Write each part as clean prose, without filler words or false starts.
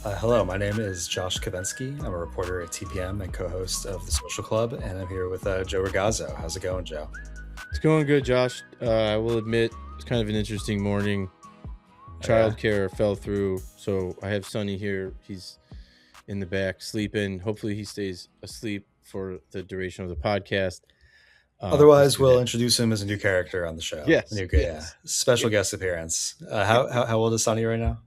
Hello, my name is Josh Kavinsky. I'm a reporter at TPM and co-host of The Social Club, and I'm here with Joe Ragazzo. How's it going, Joe? It's going good, Josh. I will admit it's kind of an interesting morning. Oh, yeah? Childcare fell through, so I have Sonny here. He's in the back sleeping. Hopefully, he stays asleep for the duration of the podcast. We'll Otherwise, see we'll that. introduce him as a new character on the show. A Yes, new, yeah, yes. special guest appearance. How old is Sonny right now?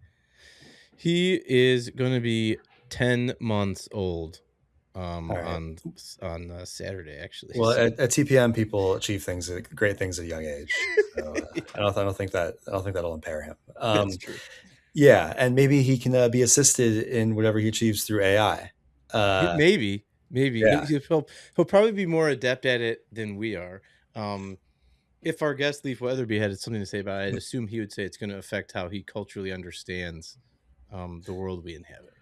He is going to be 10 months old All right. on Saturday, actually. Well, So at TPM, people achieve great things at a young age. So I don't think that'll impair him. that's true. Yeah, and maybe he can be assisted in whatever he achieves through AI. Maybe, maybe Yeah. he'll probably be more adept at it than we are. Um, If our guest Leif Weatherby had something to say about it, I'd assume he would say it's going to affect how he culturally understands the world we inhabit.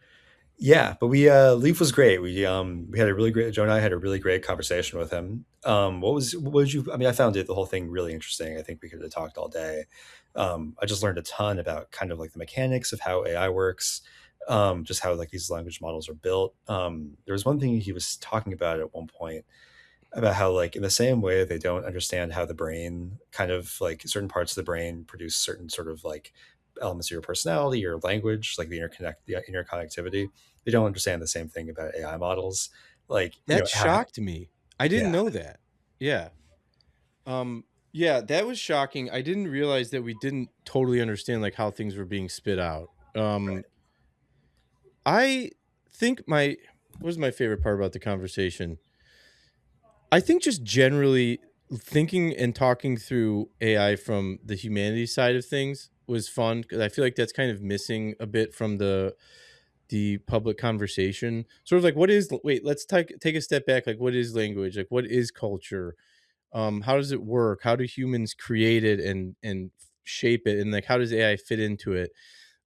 Yeah, but we Leaf was great. We had a really great Joe and I had a really great conversation with him. What did you I mean, I found the whole thing really interesting. I think we could have talked all day. I just learned a ton about kind of like the mechanics of how AI works, just how like these language models are built. There was one thing he was talking about at one point about how like in the same way they don't understand how the brain kind of like certain parts of the brain produce certain sort of like elements of your personality or language, like the interconnectivity. They don't understand the same thing about AI models. Like, That how, shocked me. I didn't yeah, know that. Yeah. Yeah, that was shocking. I didn't realize that we didn't totally understand like how things were being spit out. right. I think my what was my favorite part about the conversation? I think just generally thinking and talking through AI from the humanities side of things was fun because I feel like that's kind of missing a bit from the public conversation. Sort of like what is wait, let's take a step back. Like what is language? Like what is culture? How does it work? How do humans create it and shape it? And like how does AI fit into it?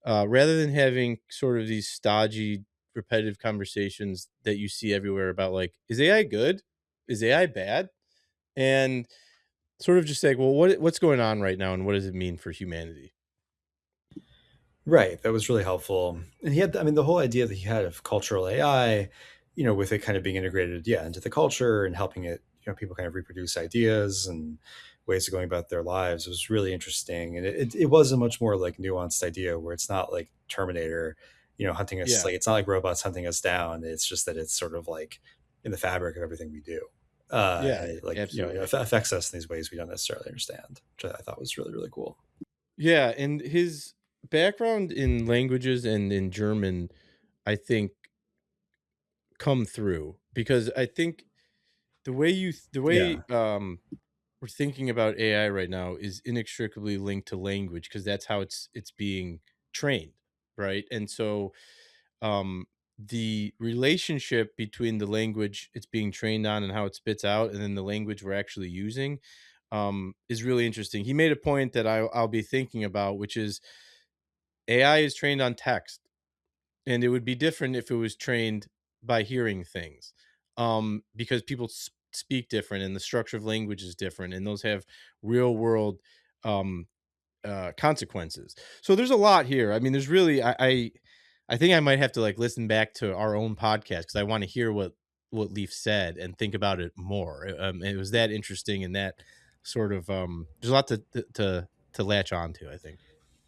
Rather than having sort of these stodgy, repetitive conversations that you see everywhere about like, is AI good? Is AI bad? And sort of just like, well, what's going on right now, and what does it mean for humanity? Right. That was really helpful. And he had, I mean, the whole idea that he had of cultural AI, with it kind of being integrated, yeah, into the culture and helping it, people kind of reproduce ideas and ways of going about their lives was really interesting. And it was a much more like nuanced idea where it's not like Terminator, hunting us, Yeah, like, it's not like robots hunting us down. It's just that it's sort of like in the fabric of everything we do. yeah, And it, like, absolutely. affects us in these ways we don't necessarily understand, which I thought was really, really cool. Yeah, and his background in languages and in German, I think, come through because I think the Yeah. way we're thinking about AI right now is inextricably linked to language because that's how it's being trained, right? And so um the relationship between the language it's being trained on and how it spits out and then the language we're actually using is really interesting. He made a point that I'll be thinking about, which is AI is trained on text, and it would be different if it was trained by hearing things, because people speak different and the structure of language is different and those have real world um, consequences. So there's a lot here. I mean, there's really I think I might have to like listen back to our own podcast because I want to hear what Leaf said and think about it more. It was that interesting and that sort of there's a lot to latch on to, I think.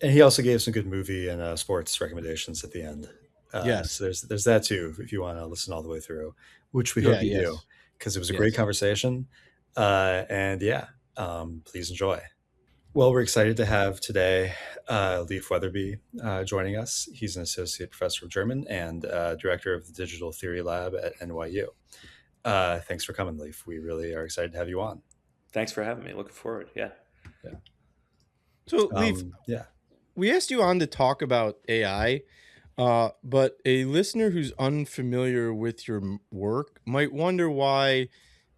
And he also gave some good movie and sports recommendations at the end. Yes. So there's that too, if you want to listen all the way through, which we hope Yeah. you do, Yes. because it was a great Yes. conversation. And yeah, please enjoy. Well, we're excited to have today Leif Weatherby joining us. He's an associate professor of German and director of the Digital Theory Lab at NYU. Thanks for coming, Leif. We really are excited to have you on. Thanks for having me. Looking forward. Yeah. Yeah. So Leaf, Yeah. we asked you on to talk about AI, but a listener who's unfamiliar with your work might wonder why,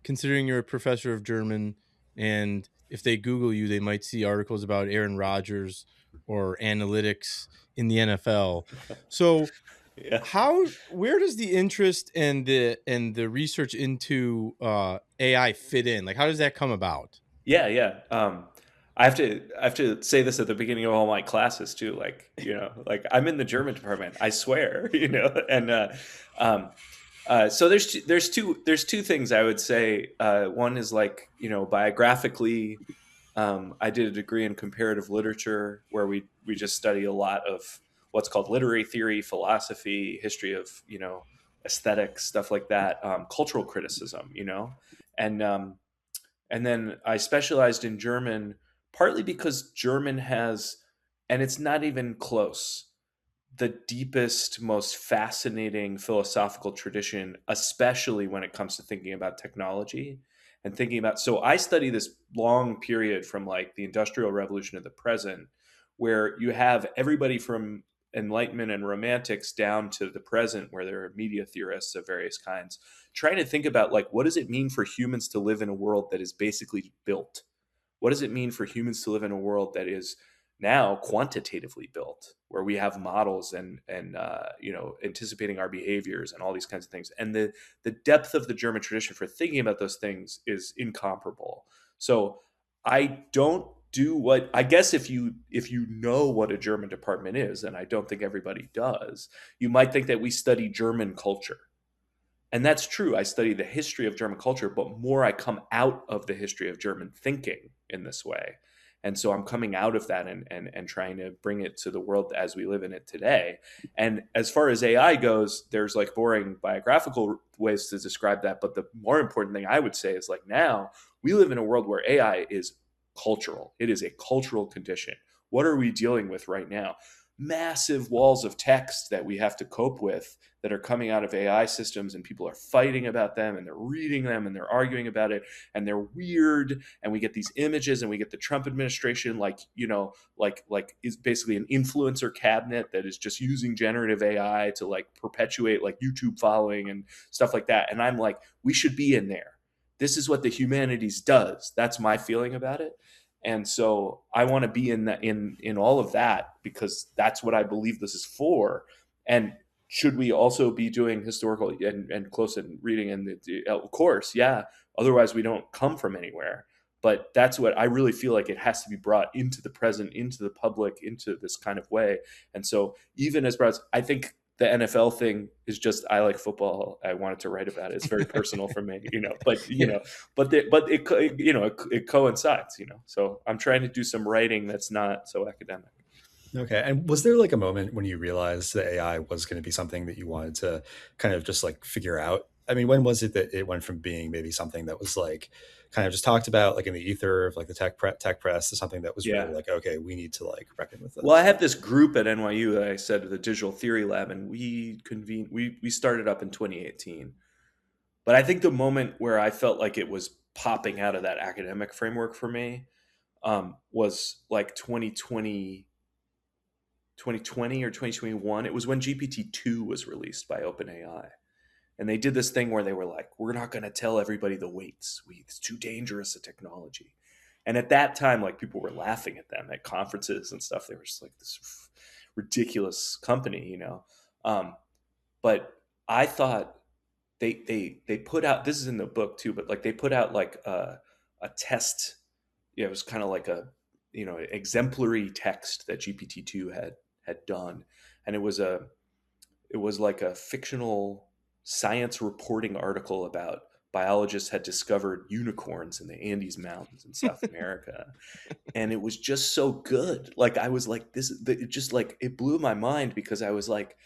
considering you're a professor of German, and if they Google you, they might see articles about Aaron Rodgers or analytics in the NFL. So, Yeah. where does the interest and the research into AI fit in? Like, how does that come about? Yeah. Yeah. I have to say this at the beginning of all my classes too. Like, like I'm in the German department. I swear, and um, so there's two things I would say. One is like, biographically, I did a degree in comparative literature where we just study a lot of what's called literary theory, philosophy, history of aesthetics, stuff like that, cultural criticism, and and then I specialized in German partly because German has, and it's not even close, the deepest, most fascinating philosophical tradition, especially when it comes to thinking about technology and thinking about. So I study this long period from like the Industrial Revolution to the present, where you have everybody from Enlightenment and Romantics down to the present, where there are media theorists of various kinds, trying to think about like what does it mean for humans to live in a world that is basically built. What does it mean for humans to live in a world that is now quantitatively built, where we have models and anticipating our behaviors and all these kinds of things? And the depth of the German tradition for thinking about those things is incomparable. So I don't do what I guess if you know what a German department is, and I don't think everybody does, you might think that we study German culture, and that's true. I study the history of German culture, but more I come out of the history of German thinking in this way. And so I'm coming out of that and trying to bring it to the world as we live in it today. And as far as AI goes, there's like boring biographical ways to describe that. But the more important thing I would say is like now we live in a world where AI is cultural. It is a cultural condition. What are we dealing with right now? Massive walls of text that we have to cope with that are coming out of AI systems, and people are fighting about them and they're reading them and they're arguing about it and they're weird, and we get these images and we get the Trump administration like is basically an influencer cabinet that is just using generative AI to like perpetuate like YouTube following and stuff like that. And I'm like, we should be in there. This is what the humanities does. That's my feeling about it. And so I want to be in that, in all of that, because that's what I believe this is for. And should we also be doing historical and close in reading? And of course, yeah. Otherwise, we don't come from anywhere. But that's what I really feel like, it has to be brought into the present, into the public, into this kind of way. And so, even as broad as I think the NFL thing is just, I like football. I wanted to write about it. It's very personal for me, But Yeah. it coincides, So I'm trying to do some writing that's not so academic. Okay. And was there like a moment when you realized that AI was going to be something that you wanted to kind of just like figure out? I mean, when was it that it went from being maybe something that was like kind of just talked about like in the ether of like the tech press to something that was really Yeah. like, okay, we need to like reckon with Well, I this? have this group at NYU that I said, the Digital Theory Lab, and we started up in 2018. But I think the moment where I felt like it was popping out of that academic framework for me, was like 2020 or 2021. It was when GPT-2 was released by OpenAI. And they did this thing where they were like, we're not going to tell everybody the weights. It's too dangerous a technology. And at that time, like, people were laughing at them at conferences and stuff. They were just like this ridiculous company. But I thought they put out, this is in the book too, but like they put out like a test. Yeah, it was kind of like a exemplary text that GPT-2 had done, and it was like a fictional science reporting article about biologists had discovered unicorns in the Andes Mountains in South America. And it was just so good. Like, I was like, it just like, it blew my mind, because I was like,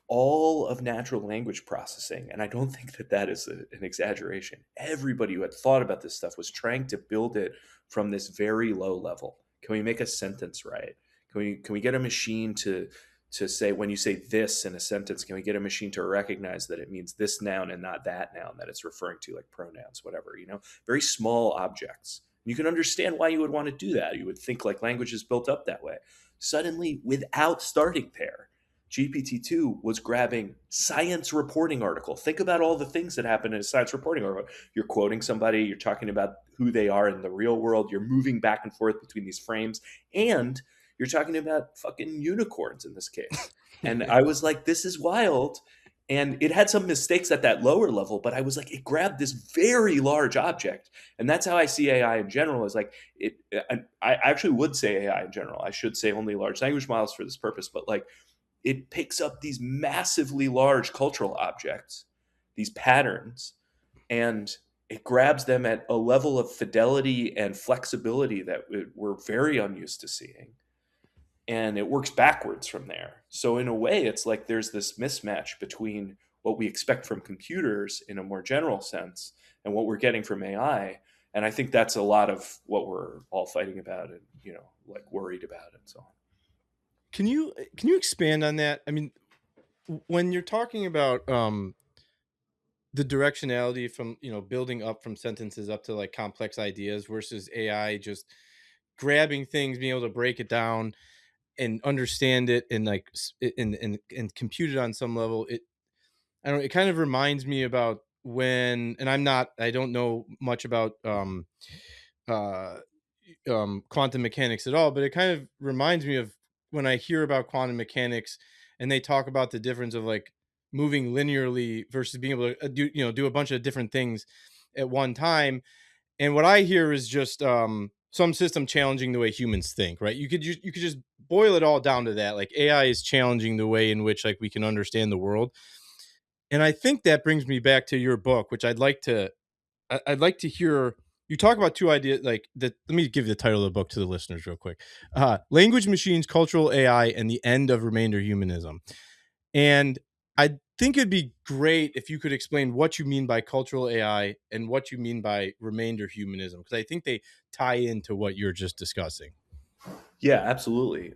all of natural language processing, and I don't think that that is an exaggeration. Everybody who had thought about this stuff was trying to build it from this very low level. Can we make a sentence right? Can we get a machine to say, when you say this in a sentence, can we get a machine to recognize that it means this noun and not that noun that it's referring to, like pronouns, whatever, very small objects. You can understand why you would want to do that. You would think like language is built up that way. Suddenly, without starting there, GPT-2 was grabbing science reporting article. Think about all the things that happen in a science reporting article. You're quoting somebody, you're talking about who they are in the real world, you're moving back and forth between these frames, and you're talking about fucking unicorns in this case. And I was like, this is wild. And it had some mistakes at that lower level, but I was like, it grabbed this very large object. And that's how I see AI in general, is like it. I actually would say AI in general. I should say only large language models for this purpose, but like it picks up these massively large cultural objects, these patterns, and it grabs them at a level of fidelity and flexibility that we're very unused to seeing, and it works backwards from there. So in a way, it's like there's this mismatch between what we expect from computers in a more general sense and what we're getting from AI. And I think that's a lot of what we're all fighting about and, like worried about and so on. Can you expand on that? I mean, when you're talking about the directionality from, building up from sentences up to like complex ideas versus AI just grabbing things, being able to break it down and understand it and like and compute it on some level, I don't know, it kind of reminds me about when, and I don't know much about uh quantum mechanics at all, but it kind of reminds me of when I hear about quantum mechanics and they talk about the difference of like moving linearly versus being able to do a bunch of different things at one time. And what I hear is just some system challenging the way humans think, right? You could just boil it all down to that. Like AI is challenging the way in which like we can understand the world. And I think that brings me back to your book, which I'd like to hear you talk about two ideas like that. Let me give the title of the book to the listeners real quick. Language Machines, Cultural AI, and the End of Remainder Humanism. And I think it'd be great if you could explain what you mean by cultural AI and what you mean by remainder humanism, because I think they tie into what you're just discussing. Yeah, absolutely.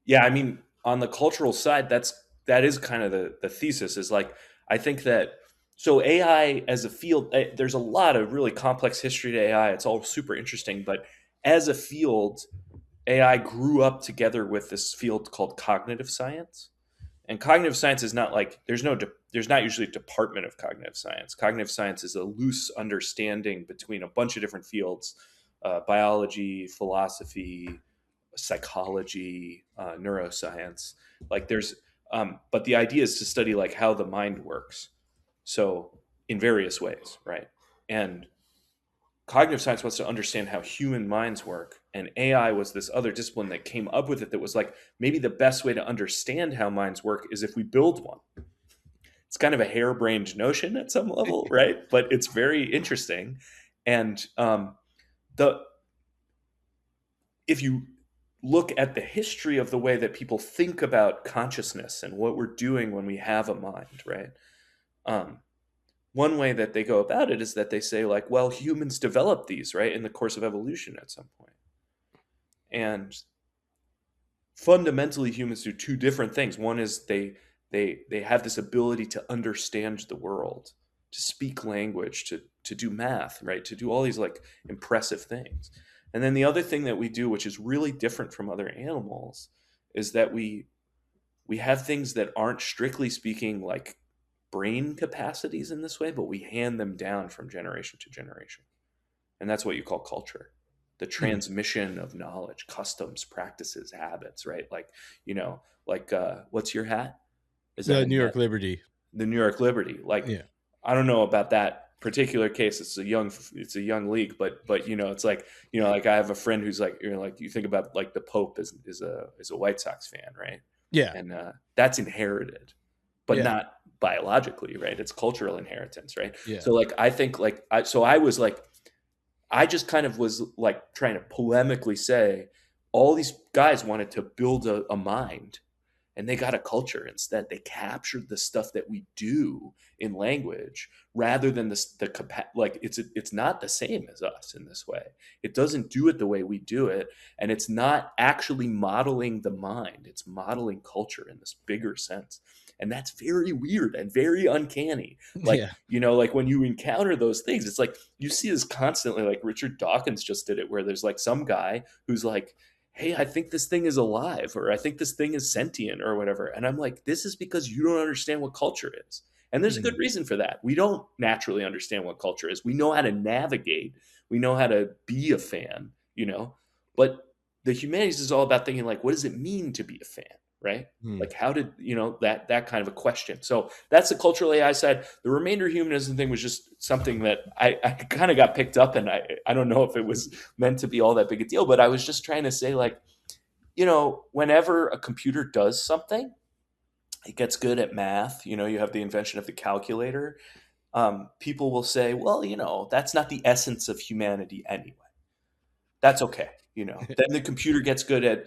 Yeah, I mean, on the cultural side, that is kind of the thesis, is like I think that, so AI as a field, there's a lot of really complex history to AI. It's all super interesting, but as a field, AI grew up together with this field called cognitive science. And cognitive science is not like there's not usually a department of cognitive science. Cognitive science is a loose understanding between a bunch of different fields: biology, philosophy, psychology, neuroscience. Like there's, but the idea is to study like how the mind works. So in various ways, right? And cognitive science wants to understand how human minds work, and AI was this other discipline that came up with it, that was like, maybe the best way to understand how minds work is if we build one. It's kind of a harebrained notion at some level, right? But it's very interesting. And the if you look at the history of the way that people think about consciousness and what we're doing when we have a mind, right? Um, One way that they go about it is that they say, like, well, humans developed these, right, in the course of evolution at some point. And fundamentally, humans do two different things. One is they have this ability to understand the world, to speak language, to do math, right, to do all these like impressive things. And then the other thing that we do, which is really different from other animals, is that we have things that aren't strictly speaking like brain capacities in this way, but we hand them down from generation to generation. And that's what you call culture: the Hmm. transmission of knowledge, customs, practices, habits, right? Like, like, what's your hat? Is that The a New net? York Liberty. The New York Liberty. Like, Yeah. I don't know about that particular case. It's a young league, but it's like, like I have a friend who's like, like you think about like the Pope is a White Sox fan, right? Yeah. And that's inherited, but Yeah. not biologically, right? It's cultural inheritance, right? Yeah. So like I think like I was like, I just kind of was like trying to polemically say, all these guys wanted to build a mind, and they got a culture instead. They captured the stuff that we do in language rather than like it's not the same as us in this way. It doesn't do it the way we do it, and it's not actually modeling the mind. It's modeling culture in this bigger sense. And that's very weird and very uncanny. Like, Yeah. like when you encounter those things, it's like you see this constantly. Like Richard Dawkins just did it, where there's like some guy who's like, hey, I think this thing is alive, or I think this thing is sentient, or whatever. And I'm like, this is because you don't understand what culture is. And there's a good Mhm. reason for that. We don't naturally understand what culture is. We know how to navigate, we know how to be a fan, but the humanities is all about thinking, like, what does it mean to be a fan? right? Hmm. Like how did, that kind of a question. So that's the cultural AI side. The remainder humanism thing was just something that I kind of got picked up, and I don't know if it was meant to be all that big a deal, but I was just trying to say, like, whenever a computer does something, it gets good at math. You have the invention of the calculator. People will say, well, that's not the essence of humanity anyway. That's okay. Then the computer gets good at,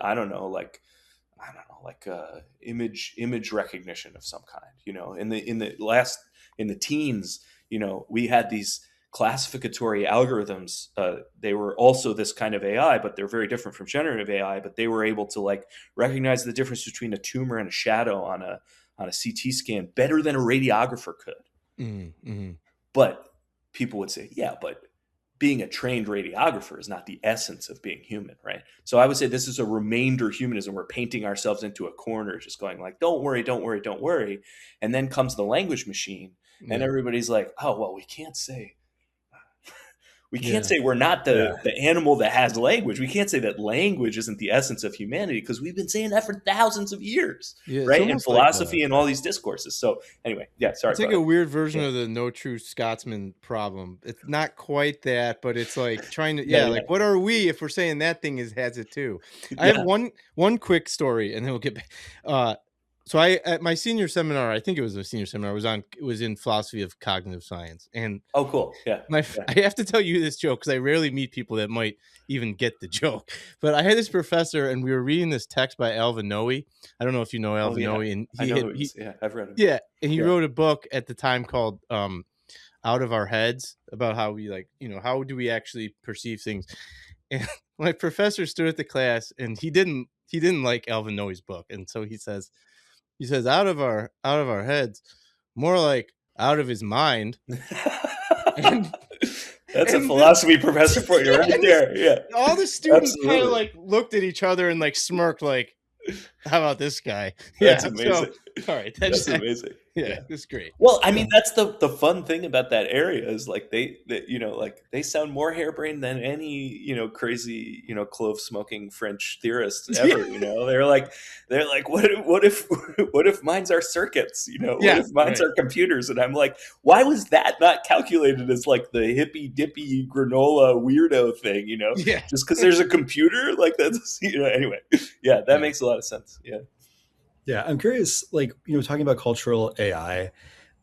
image recognition of some kind. In the teens, we had these classificatory algorithms. They were also this kind of AI, but they're very different from generative AI. But they were able to, like, recognize the difference between a tumor and a shadow on a CT scan better than a radiographer could. Mm-hmm. But people would say, yeah, but being a trained radiographer is not the essence of being human, right? So I would say this is a remainder humanism. We're painting ourselves into a corner, just going like, don't worry, don't worry, don't worry. And then comes the language machine, and Yeah. everybody's like, oh, well, we can't say Yeah. we're not Yeah. the animal that has language. We can't say that language isn't the essence of humanity, because we've been saying that for thousands of years, Yeah. It's right? In almost like philosophy and all these discourses. So anyway, yeah, sorry, it's go like a ahead. weird version Yeah, of the no true Scotsman problem. It's not quite that, but it's like trying to, yeah, yeah, yeah, like what are we if we're saying that thing has it too? I have yeah. one quick story, and then we'll get back. Uh, so I at my senior seminar, I think it was a senior seminar, it was in philosophy of cognitive science, and Oh, cool. Yeah, yeah. I have to tell you this joke because I rarely meet people that might even get the joke. But I had this professor, and we were reading this text by Alvin Noe. I don't know if you know Oh, Alvin Noe, yeah. and I know who he is. Yeah, I've read him. yeah, and he Yeah. wrote a book at the time called Out of Our Heads, about how we, like, how do we actually perceive things. And my professor stood at the class, and he didn't like Alvin Noe's book, and so he says out of our heads, more like out of his mind. and That's a and the philosophy professor for you yeah, right and there. Yeah, all the students kind of absolutely. like looked at each other and like smirked, like, how about this guy? That's Yeah, so amazing. all right, That's amazing. yeah, Yeah. it's great. Well, I mean, that's the fun thing about that area is, like, they sound more harebrained than any, crazy, clove smoking French theorists Yeah, ever. They're like, what if what if minds are circuits? What yeah, if minds right. are computers? And I'm like, why was that not calculated as, like, the hippy dippy granola weirdo thing? Yeah, Just because there's a computer, like, that's, anyway. Yeah, that yeah. makes a lot of sense. Yeah. Yeah, I'm curious, like, talking about cultural AI,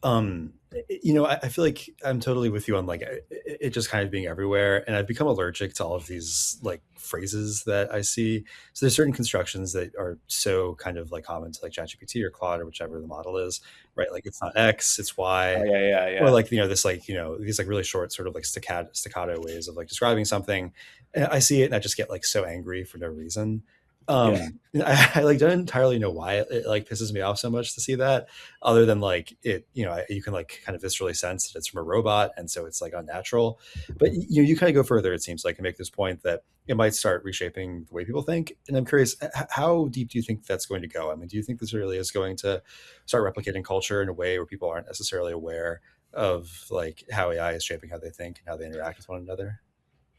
I feel like I'm totally with you on, like, it just kind of being everywhere, and I've become allergic to all of these, like, phrases that I see. So there's certain constructions that are so kind of like common to, like, ChatGPT or Claude or whichever the model is, right? Like, it's not X, it's Oh, Y, yeah, yeah, or, yeah. like, this, like, these, like, really short sort of like staccato ways of, like, describing something. And I see it and I just get, like, so angry for no reason. Yeah. And I, like, don't entirely know why it, like, pisses me off so much to see that, other than, like, it, you can, like, kind of viscerally sense that it's from a robot, and so it's, like, unnatural. But you kind of go further, it seems like, and make this point that it might start reshaping the way people think. And I'm curious, how deep do you think that's going to go? I mean, do you think this really is going to start replicating culture in a way where people aren't necessarily aware of, like, how AI is shaping how they think and how they interact with one another?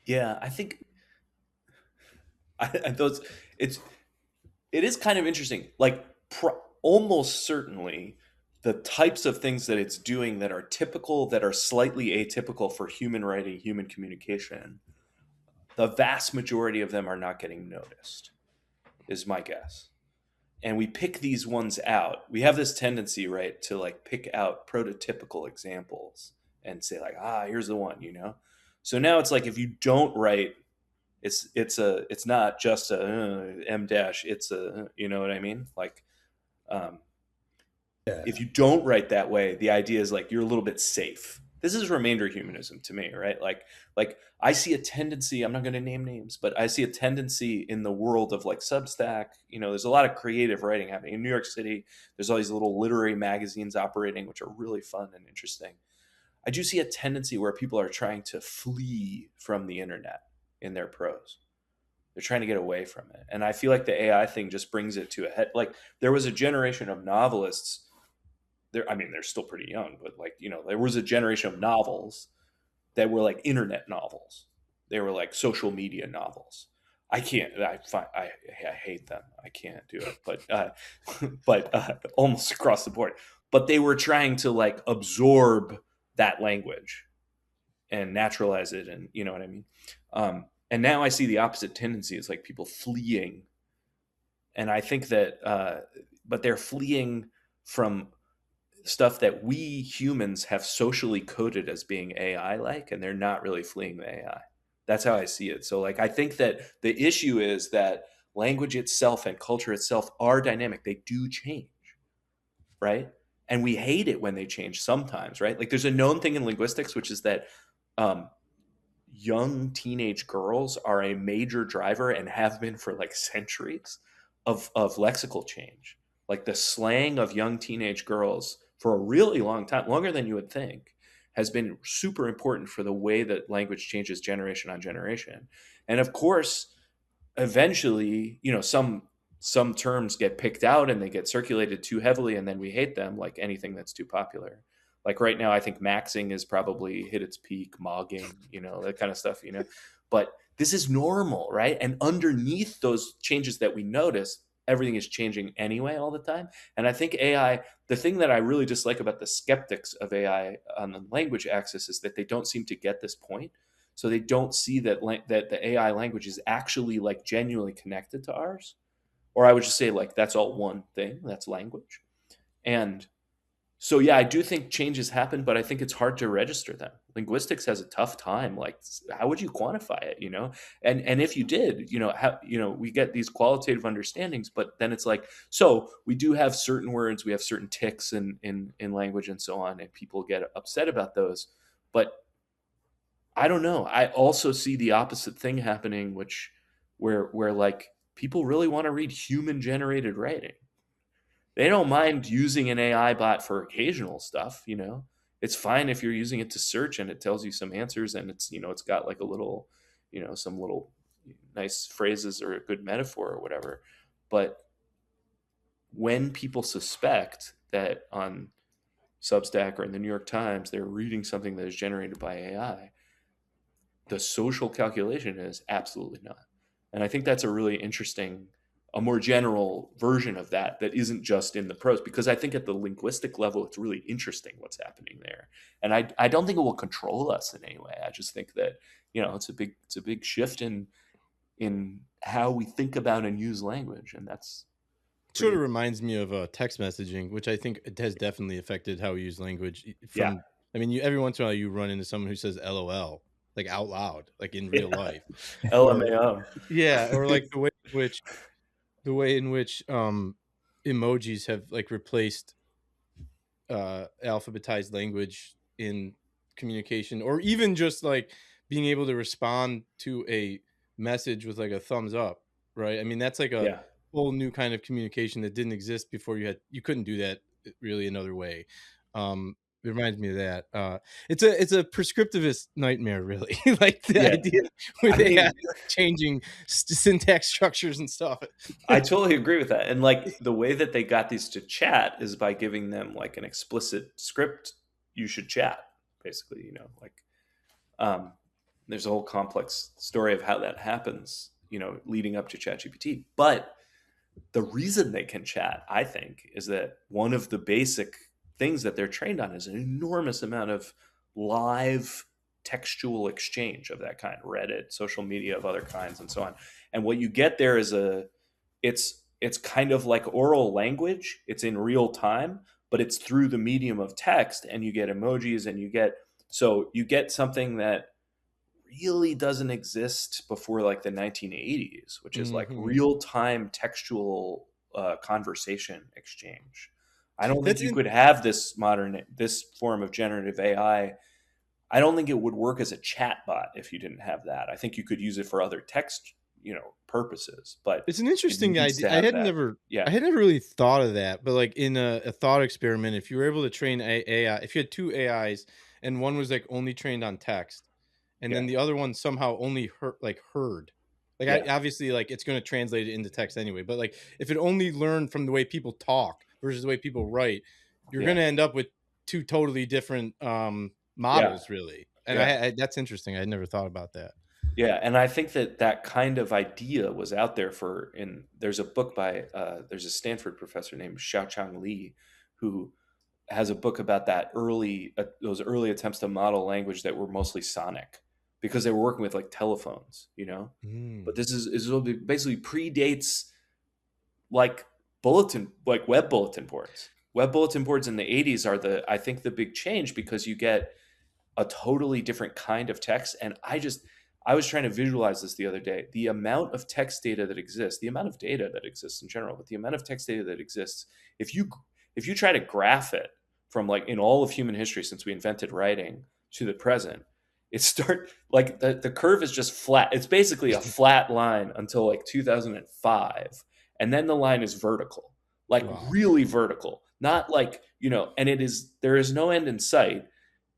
Yeah, I think those it's it is kind of interesting. Like, almost certainly the types of things that it's doing that are typical, that are slightly atypical for human writing, human communication, the vast majority of them are not getting noticed, is my guess. And we pick these ones out. We have this tendency, right, to, like, pick out prototypical examples and say, like, here's the one. So now it's like, if you don't write, it's not just a m dash, it's a, you know what I mean? Like, um, if Yeah. you don't write that way, the idea is, like, you're a little bit safe. This is remainder humanism to me, right? Like I see a tendency. I'm not going to name names, but I see a tendency in the world of, like, Substack. There's a lot of creative writing happening in New York City. There's all these little literary magazines operating, which are really fun and interesting. I do see a tendency where people are trying to flee from the internet in their prose. They're trying to get away from it. And I feel like the AI thing just brings it to a head. Like, there was a generation of novelists. They're still pretty young, but, like, there was a generation of novels that were like internet novels. They were like social media novels. I can't. I hate them. I can't do it. But almost across the board. But they were trying to like absorb that language and naturalize it, and you know what I mean. And now I see the opposite tendency. It's like people fleeing, and I think that, but they're fleeing from stuff that we humans have socially coded as being AI like, and they're not really fleeing the AI. That's how I see it. So, like, I think that the issue is that language itself and culture itself are dynamic. They do change, right? And we hate it when they change sometimes, right? Like, there's a known thing in linguistics, which is that um, young teenage girls are a major driver and have been for like centuries of lexical change. Like the slang of young teenage girls for a really long time, longer than you would think, has been super important for the way that language changes generation on generation. And of course, eventually, you know, some terms get picked out and they get circulated too heavily, and then we hate them, like anything that's too popular. Like right now, I think maxing is probably hit its peak, mogging, you know, that kind of stuff, you know. But this is normal, right? And underneath those changes that we notice, everything is changing anyway all the time. And I think AI, the thing that I really dislike about the skeptics of AI on the language axis is that they don't seem to get this point. So they don't see that that the AI language is actually like genuinely connected to ours. Or I would just say like that's all one thing, that's language. And so yeah, I do think changes happen, but I think it's hard to register them. Linguistics has a tough time. Like, how would you quantify it? You know, and if you did, you know, how, you know, we get these qualitative understandings, but then it's like, so we do have certain words, we have certain ticks in language and so on, and people get upset about those. But I don't know. I also see the opposite thing happening, which where like people really want to read human generated writing. They don't mind using an AI bot for occasional stuff, you know. It's fine if you're using it to search and it tells you some answers and it's, you know, it's got like a little, you know, some little nice phrases or a good metaphor or whatever. But when people suspect that on Substack or in the New York Times they're reading something that is generated by AI, the social calculation is absolutely not. And I think that's a really interesting, a more general version of that that isn't just in the prose, because I think at the linguistic level, it's really interesting what's happening there. And I don't think it will control us in any way. I just think that, you know, it's a big shift in how we think about and use language. And that's Sort pretty, of reminds me of text messaging, which I think it has definitely affected how we use language. yeah. From, I mean, you every once in a while you run into someone who says "LOL" like out loud, like in real Yeah. life, or LMAO. yeah, or like the way in which emojis have like replaced alphabetized language in communication, or even just like being able to respond to a message with like a thumbs up, right? I mean, that's like a Yeah. whole new kind of communication that didn't exist before. You couldn't do that really another way. It reminds me of that. It's a prescriptivist nightmare, really. Like the Yeah. idea with I AI mean, like, changing syntax structures and stuff. I totally agree with that. And like the way that they got these to chat is by giving them like an explicit script. You should chat, basically, you know, like um, there's a whole complex story of how that happens, you know, leading up to ChatGPT. But the reason they can chat, I think, is that one of the basic things that they're trained on is an enormous amount of live textual exchange of that kind, Reddit, social media of other kinds, and so on. And what you get there is it's kind of like oral language. It's in real time, but it's through the medium of text, and you get emojis, and you get something that really doesn't exist before like the 1980s, which is like Hmm. real time textual conversation exchange. I don't think That's you in, could have this form of generative AI. I don't think it would work as a chat bot if you didn't have that. I think you could use it for other text, you know, purposes, but It's an it interesting needs idea. to have that. I Yeah, had never really thought of that, but like in a thought experiment, if you were able to train AI, if you had two AIs and one was like only trained on text, and yeah, then the other one somehow only heard, like yeah, I obviously like it's going to translate it into text anyway, but like if it only learned from the way people talk versus the way people write, you're going yeah, to end up with two totally different yeah, models, really. And yeah. I that's interesting. I had never thought about that. Yeah, and I think that that kind of idea was out there for in there's a book by there's a Stanford professor named Xiaochang Li who has a book about that early those early attempts to model language that were mostly sonic because they were working with like telephones, you know. But Mm. this is basically predates like like web bulletin boards. Web bulletin boards in the 80s are the I think the big change because you get a totally different kind of text. And I was trying to visualize this the other day. The amount of text data that exists, the amount of data that exists in general, but the amount of text data that exists, if you if you try to graph it from like in all of human history since we invented writing to the present, it start like the curve is just flat. It's basically a flat line until like 2005. And then the line is vertical, like Wow. really vertical, not like, you know, and it is there is no end in sight.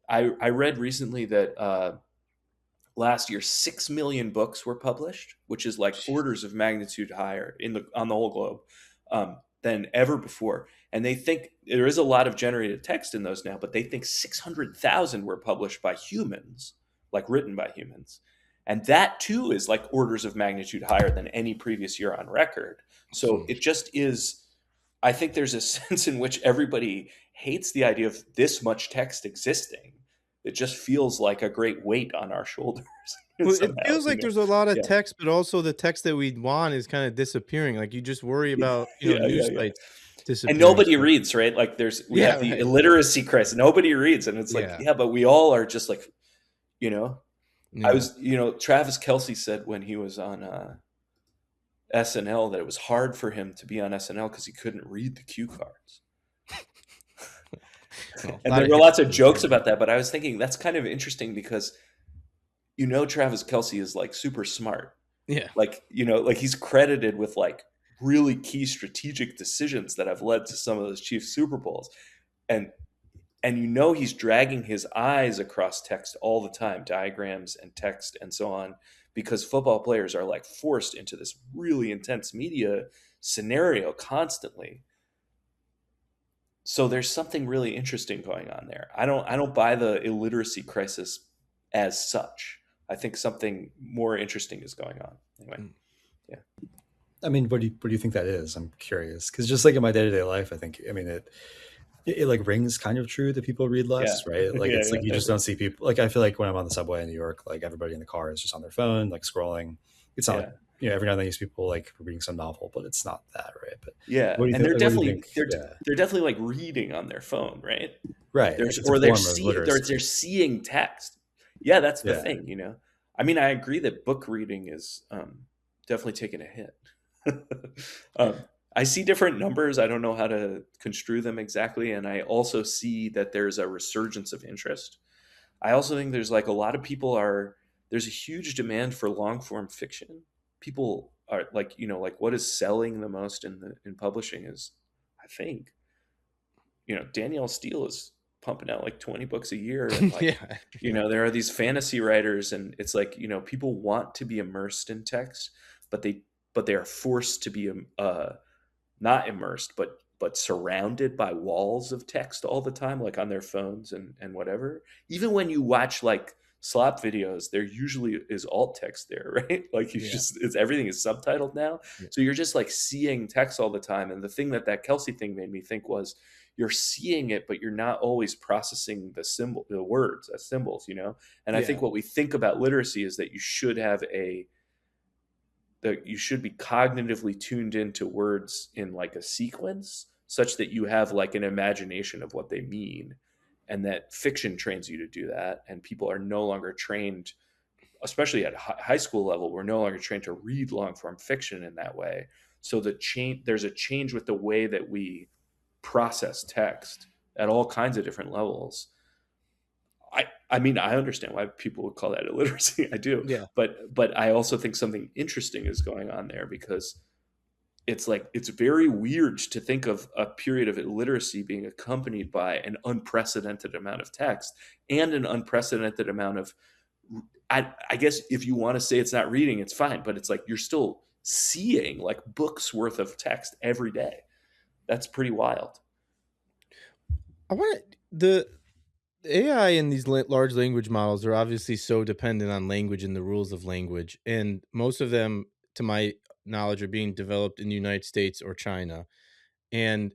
I read recently that last year 6 million books were published, which is like orders of magnitude higher in the on the whole globe than ever before. And they think there is a lot of generated text in those now, but they think 600,000 were published by humans, like written by humans. And that too is like orders of magnitude higher than any previous year on record. So Hmm. it just is. I think there's a sense in which everybody hates the idea of this much text existing. It just feels like a great weight on our shoulders Well, it somehow, feels you like know? there's a lot of Yeah. text, but also the text that we want is kinda disappearing, like, you just worry Yeah, about, yeah, yeah, news yeah. sites And disappearing, nobody so reads, right? Like we have yeah, the right. illiteracy crisis. Nobody reads. And it's like, Yeah, yeah, but we all are just like, you know, yeah. Travis Kelsey said when he was on SNL that it was hard for him to be on SNL because he couldn't read the cue cards. Well, a And lot there of were lots of hipsters jokes there, but about that, but I was thinking that's kind of interesting because Travis Kelsey is like super smart. yeah, Like, like he's credited with like really key strategic decisions that have led to some of those Chiefs Super Bowls. And he's dragging his eyes across text all the time, diagrams and text and so on, because football players are like forced into this really intense media scenario constantly. So there's something really interesting going on there. I don't buy the illiteracy crisis as such. I think something more interesting is going on. Anyway, mm, yeah. I mean, what do you think that is? I'm curious because just like in my day to day life, I think I mean it like rings kind of true that people read Yeah. less, right? Like Yeah, it's like you yeah. just don't see people. Like I feel like when I'm on the subway in New York, like everybody in the car is just on their phone, like scrolling. It's not like Yeah. every now and then you see people like reading some novel, but it's not that, right? But Yeah. what do you And think? Like, what do you think? Yeah, they're definitely like reading on their phone, right? right. Like There's it's a or they're form of see they're literacy. seeing text. Yeah, that's the Yeah, thing. I mean, I agree that book reading is definitely taking a hit. I see different numbers. I don't know how to construe them exactly, and I also see that there's a resurgence of interest. I also think there's like a lot of people are there's a huge demand for long form fiction. People are like, like what is selling the most in publishing is I think Danielle Steele is pumping out like 20 books a year. And like, yeah, yeah, there are these fantasy writers and it's like, people want to be immersed in text, but they are forced to be not immersed, but surrounded by walls of text all the time, like on their phones and whatever. Even when you watch like slop videos, there usually is alt text there, right? Like yeah, it's everything is subtitled now, yeah, so you're just like seeing text all the time. And the thing that Kelsey thing made me think was you're seeing it, but you're not always processing the words as symbols. And I yeah, think what we think about literacy is that you should be cognitively tuned into words in like a sequence such that you have like an imagination of what they mean, and that fiction trains you to do that, and people are no longer trained, especially at high school level, we're no longer trained to read long form fiction in that way. So there's a change with the way that we process text at all kinds of different levels. I mean, I understand why people would call that illiteracy. I do, yeah. but I also think something interesting is going on there because it's very weird to think of a period of illiteracy being accompanied by an unprecedented amount of text and an unprecedented amount of. I guess if you want to say it's not reading, it's fine, but it's like you're still seeing like books worth of text every day. That's pretty wild. I want the AI and these large language models are obviously so dependent on language and the rules of language, and most of them, to my knowledge, are being developed in the United States or China. And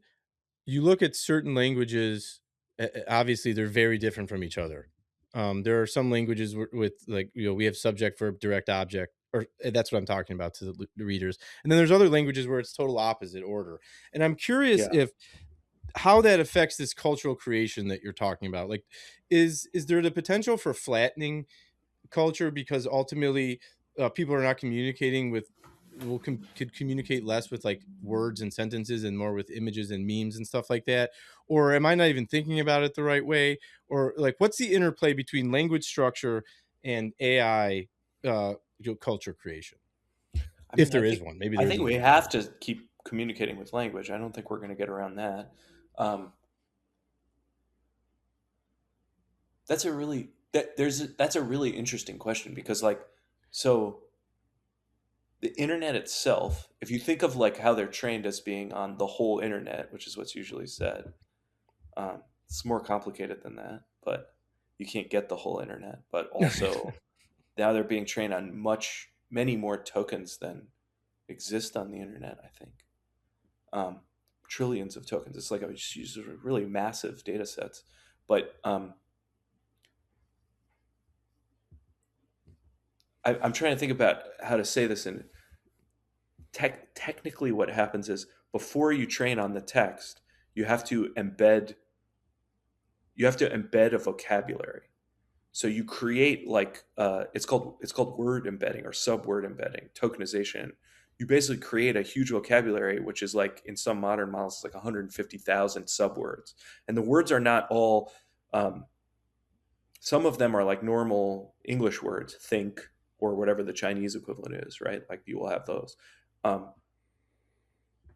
you look at certain languages, obviously they're very different from each other. There are some languages with, like, we have subject, verb, direct, object, or that's what I'm talking about to the readers. And then there's other languages where it's total opposite order. And I'm curious Yeah. if how that affects this cultural creation that you're talking about. Like, is there the potential for flattening culture because ultimately people are not communicating with could communicate less with like words and sentences and more with images and memes and stuff like that? Or am I not even thinking about it the right way? Or like, what's the interplay between language structure and AI culture creation, I if mean, there is one? Maybe I there think isn't we one. have to keep communicating with language. I don't think we're going to get around that. Um, that's a really that's a really interesting question because like so the internet itself, if you think of like how they're trained as being on the whole internet, which is what's usually said, it's more complicated than that. But you can't get the whole internet. But also now they're being trained on many more tokens than exist on the internet. I think um, trillions of tokens. It's like these are really massive data sets. But I'm trying to think about how to say this. And technically, what happens is before you train on the text, you have to embed a vocabulary. So you create like it's called word embedding or subword embedding, tokenization. You basically create a huge vocabulary, which is like in some modern models, it's like 150,000 subwords, and the words are not all. Um, some of them are like normal English words, think or whatever the Chinese equivalent is, right? Like you will have those. Um,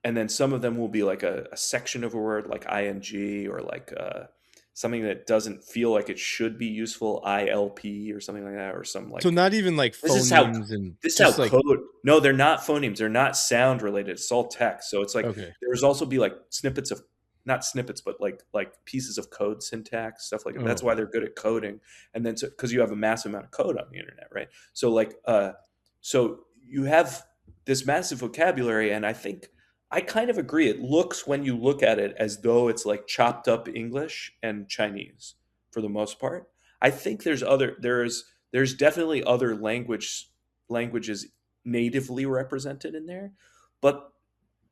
and then some of them will be like a section of a word like ing or like something that doesn't feel like it should be useful, ilp or something like that, or some So like not even like this is how phonemes and this is how just like, code. No, they're not phonemes. They're not sound related. It's all text. So it's like okay. there's also be like snippets of not snippets, but like pieces of code syntax stuff like that. That's Oh, why they're good at coding. And then because you have a massive amount of code on the internet, right? So like so you have this massive vocabulary, and I think I kind of agree. It looks when you look at it as though it's like chopped up English and Chinese for the most part. I think there's definitely other languages natively represented in there. But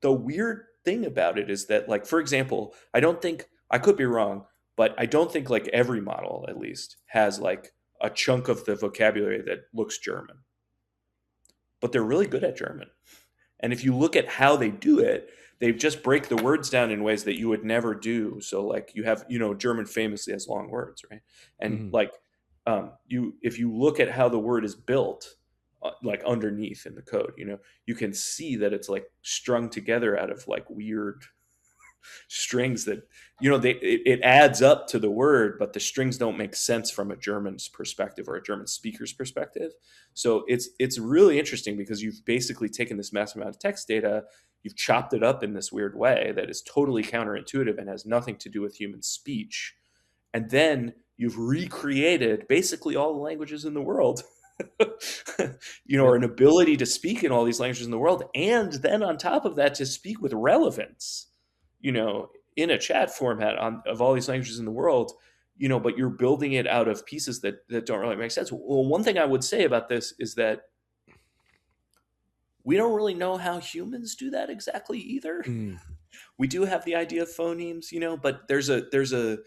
the weird thing about it is that like for example, I don't think I could be wrong, but I don't think like every model at least has like a chunk of the vocabulary that looks German. But they're really good at German. And if you look at how they do it, they just break the words down in ways that you would never do. So like you have, German famously has long words, right? And mhm. like if you look at how the word is built, like underneath in the code, you can see that it's like strung together out of like weird strings that it adds up to the word, but the strings don't make sense from a German's perspective or a German speaker's perspective. So it's really interesting because you've basically taken this massive amount of text data, you've chopped it up in this weird way that is totally counterintuitive and has nothing to do with human speech, and then you've recreated basically all the languages in the world. Or an ability to speak in all these languages in the world, and then on top of that to speak with relevance, in a chat format of all these languages in the world, but you're building it out of pieces that don't really make sense. Well, one thing I would say about this is that we don't really know how humans do that exactly either. Mm. We do have the idea of phonemes, but there's an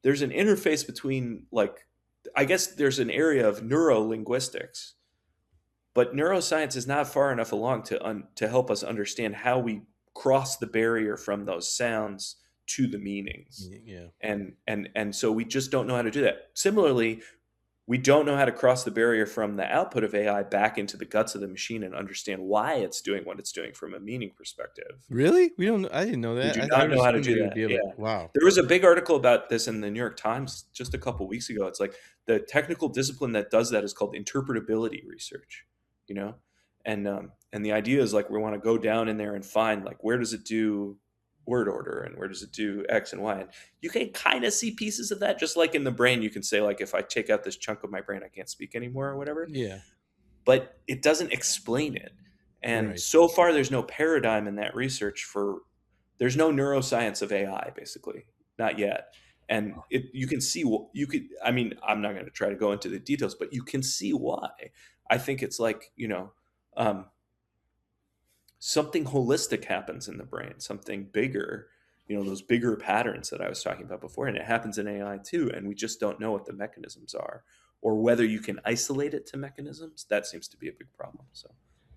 interface between like I guess there's an area of neurolinguistics, but neuroscience is not far enough along to help us understand how we cross the barrier from those sounds to the meanings. Yeah. And so we just don't know how to do that. Similarly, we don't know how to cross the barrier from the output of AI back into the guts of the machine and understand why it's doing what it's doing from a meaning perspective. Really? We don't I didn't know We that. do I not would know how to assume do they would that. be able to. Yeah. Wow. There was a big article about this in the New York Times just a couple weeks ago. It's like the technical discipline that does that is called interpretability research, you know? And the idea is like we want to go down in there and find like where does it do word order and where does it do X and Y. And you can kind of see pieces of that, just like in the brain. You can say like, if I take out this chunk of my brain, I can't speak anymore or whatever. Yeah. But it doesn't explain it. And Right. so far, there's no paradigm in that research for. There's no neuroscience of AI, basically, not yet. And you can see you could. I mean, I'm not going to try to go into the details, but you can see why. I think it's like um, something holistic happens in the brain, something bigger, those bigger patterns that I was talking about before. And it happens in AI too. And we just don't know what the mechanisms are or whether you can isolate it to mechanisms. That seems to be a big problem. So,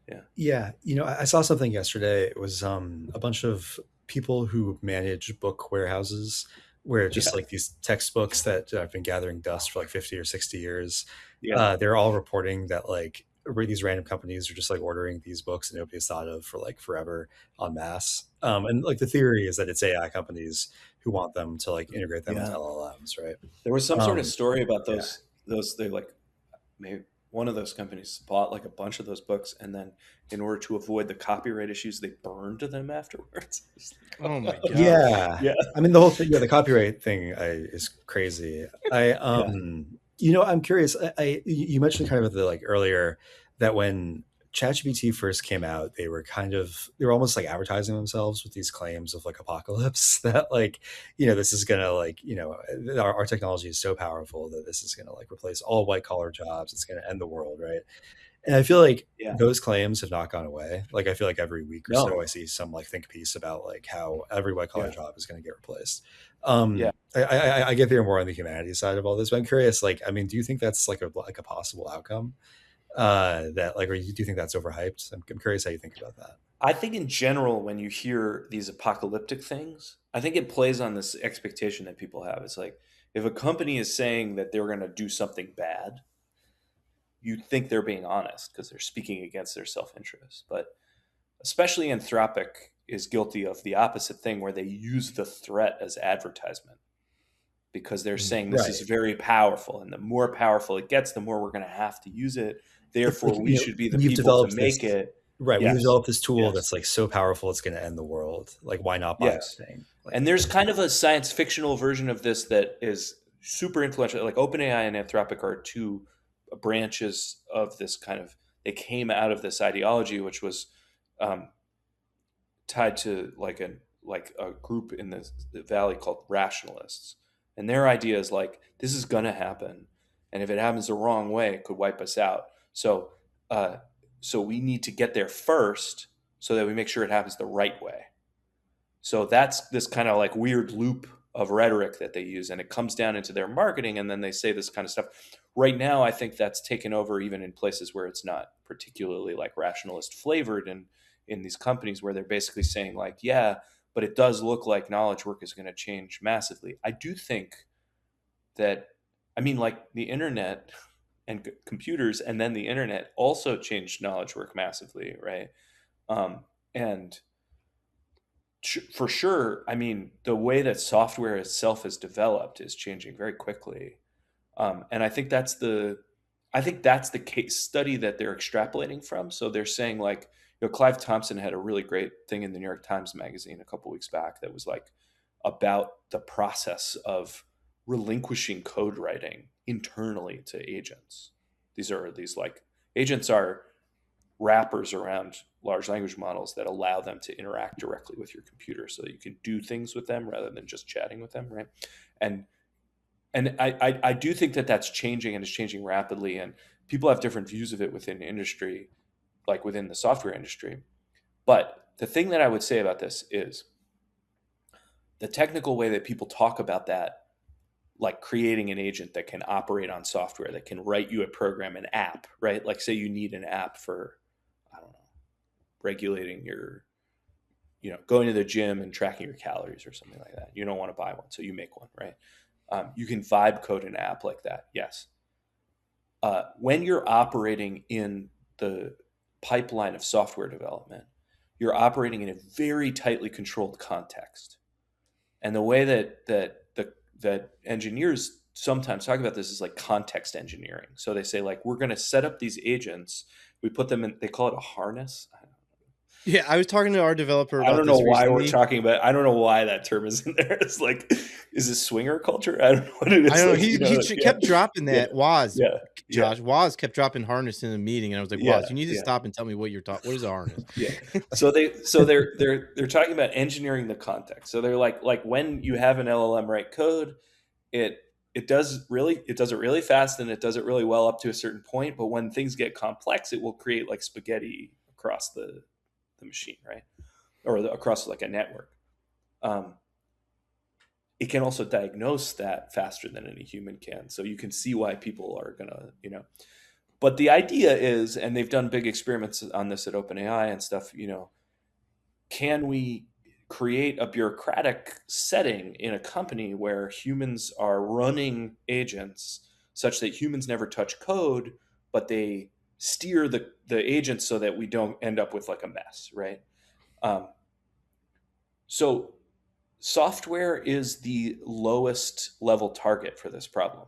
yeah. Yeah, I saw something yesterday. It was a bunch of people who manage book warehouses, where just Yeah. like these textbooks that have been gathering dust for like 50 or 60 years, Yeah. they're all reporting that like these random companies are just like ordering these books that nobody's thought of for like forever en masse. And like the theory is that it's AI companies who want them to like integrate them into Yeah. LLMs, right? There was some sort of Um, story about yeah. they like, maybe one of those companies bought like a bunch of those books, and then in order to avoid the copyright issues, they burned them afterwards. It's like, Oh my okay. gosh. Yeah. Yeah. I mean, the whole thing, yeah, the copyright thing is crazy. Yeah. I'm curious. You mentioned kind of the like earlier that when ChatGPT first came out, they were almost like advertising themselves with these claims of like apocalypse that like, this is gonna like, our technology is so powerful that this is gonna like replace all white collar jobs. It's gonna end the world, right? And I feel like Yeah. those claims have not gone away. Like I feel like every week or so No. I see some like think piece about like how every white collar Yeah. job is going to get replaced. Yeah. I get there more on the humanities side of all this, but I'm curious. Like, I mean, do you think that's like a possible outcome? That like, or do you think that's overhyped? I'm curious how you think about that. I think in general, when you hear these apocalyptic things, I think it plays on this expectation that people have. It's like if a company is saying that they're going to do something bad, you'd think they're being honest because they're speaking against their self interest. But especially Anthropic is guilty of the opposite thing where they use the threat as advertisement because they're Mm. saying this is Right. very powerful. And the more powerful it gets, the more we're going to have to use it. It's like, Therefore, we should be the we've people to developed make this, it. right. We've Yes. developed this tool Yes. that's like so powerful it's going to end the world. Like, why not buy our Yes. thing? Like, And there's kind of a science fictional version of this that is super influential. Like OpenAI and Anthropic are two branches of this kind of, they came out of this ideology, which was um, tied to like a group in the valley called rationalists. And their idea is like, this is going to happen. And if it happens the wrong way, it could wipe us out. So, uh, so we need to get there first so that we make sure it happens the right way. So that's this kind of like weird loop of rhetoric that they use, and it comes down into their marketing, and then they say this kind of stuff. Right now, I think that's taken over even in places where it's not particularly like rationalist flavored, and in these companies where they're basically saying like, yeah, but it does look like knowledge work is going to change massively. I do think that, I mean, like the internet and computers, and then the internet also changed knowledge work massively, right? And for sure, I mean, the way that software itself is developed is changing very quickly, and I think that's the case study that they're extrapolating from. So they're saying like, Clive Thompson had a really great thing in the New York Times Magazine a couple weeks back that was like about the process of relinquishing code writing internally to agents. These like agents are wrappers around large language models that allow them to interact directly with your computer so that you can do things with them rather than just chatting with them, right? and I do think that that's changing, and it's changing rapidly, and people have different views of it within the industry, like within the software industry. But the thing that I would say about this is the technical way that people talk about that, like creating an agent that can operate on software, that can write you a program, an app, right? Like say you need an app for, I don't know, regulating your, going to the gym and tracking your calories or something like that. You don't want to buy one, so you make one, right? You can vibe code an app like that, yes. When you're operating in the pipeline of software development, you're operating in a very tightly controlled context. And the way that engineers sometimes talk about this is like context engineering. So they say like, we're going to set up these agents. We put them in, they call it a harness. Yeah, I was talking to our developer I about don't know this why we're recently. talking about. I don't know why that term is in there. It's like, is this swinger culture? I don't know what it I is. don't know. Like, He yeah, kept dropping yeah, that Waz, yeah, yeah, Waz kept dropping harness in a meeting, and I was like, yeah, Waz, you need to yeah, stop and tell me what you're talking. What is a harness? yeah. So they're talking about engineering the context. So they're like when you have an LLM write code, it it does it really fast and it does it really well up to a certain point. But when things get complex, it will create like spaghetti across the machine, right? Or across like a network. Um, it can also diagnose that faster than any human can. So you can see why people are gonna, But the idea is, and they've done big experiments on this at OpenAI and stuff, can we create a bureaucratic setting in a company where humans are running agents such that humans never touch code, but they steer the agents so that we don't end up with like a mess, right? Um, so software is the lowest level target for this problem,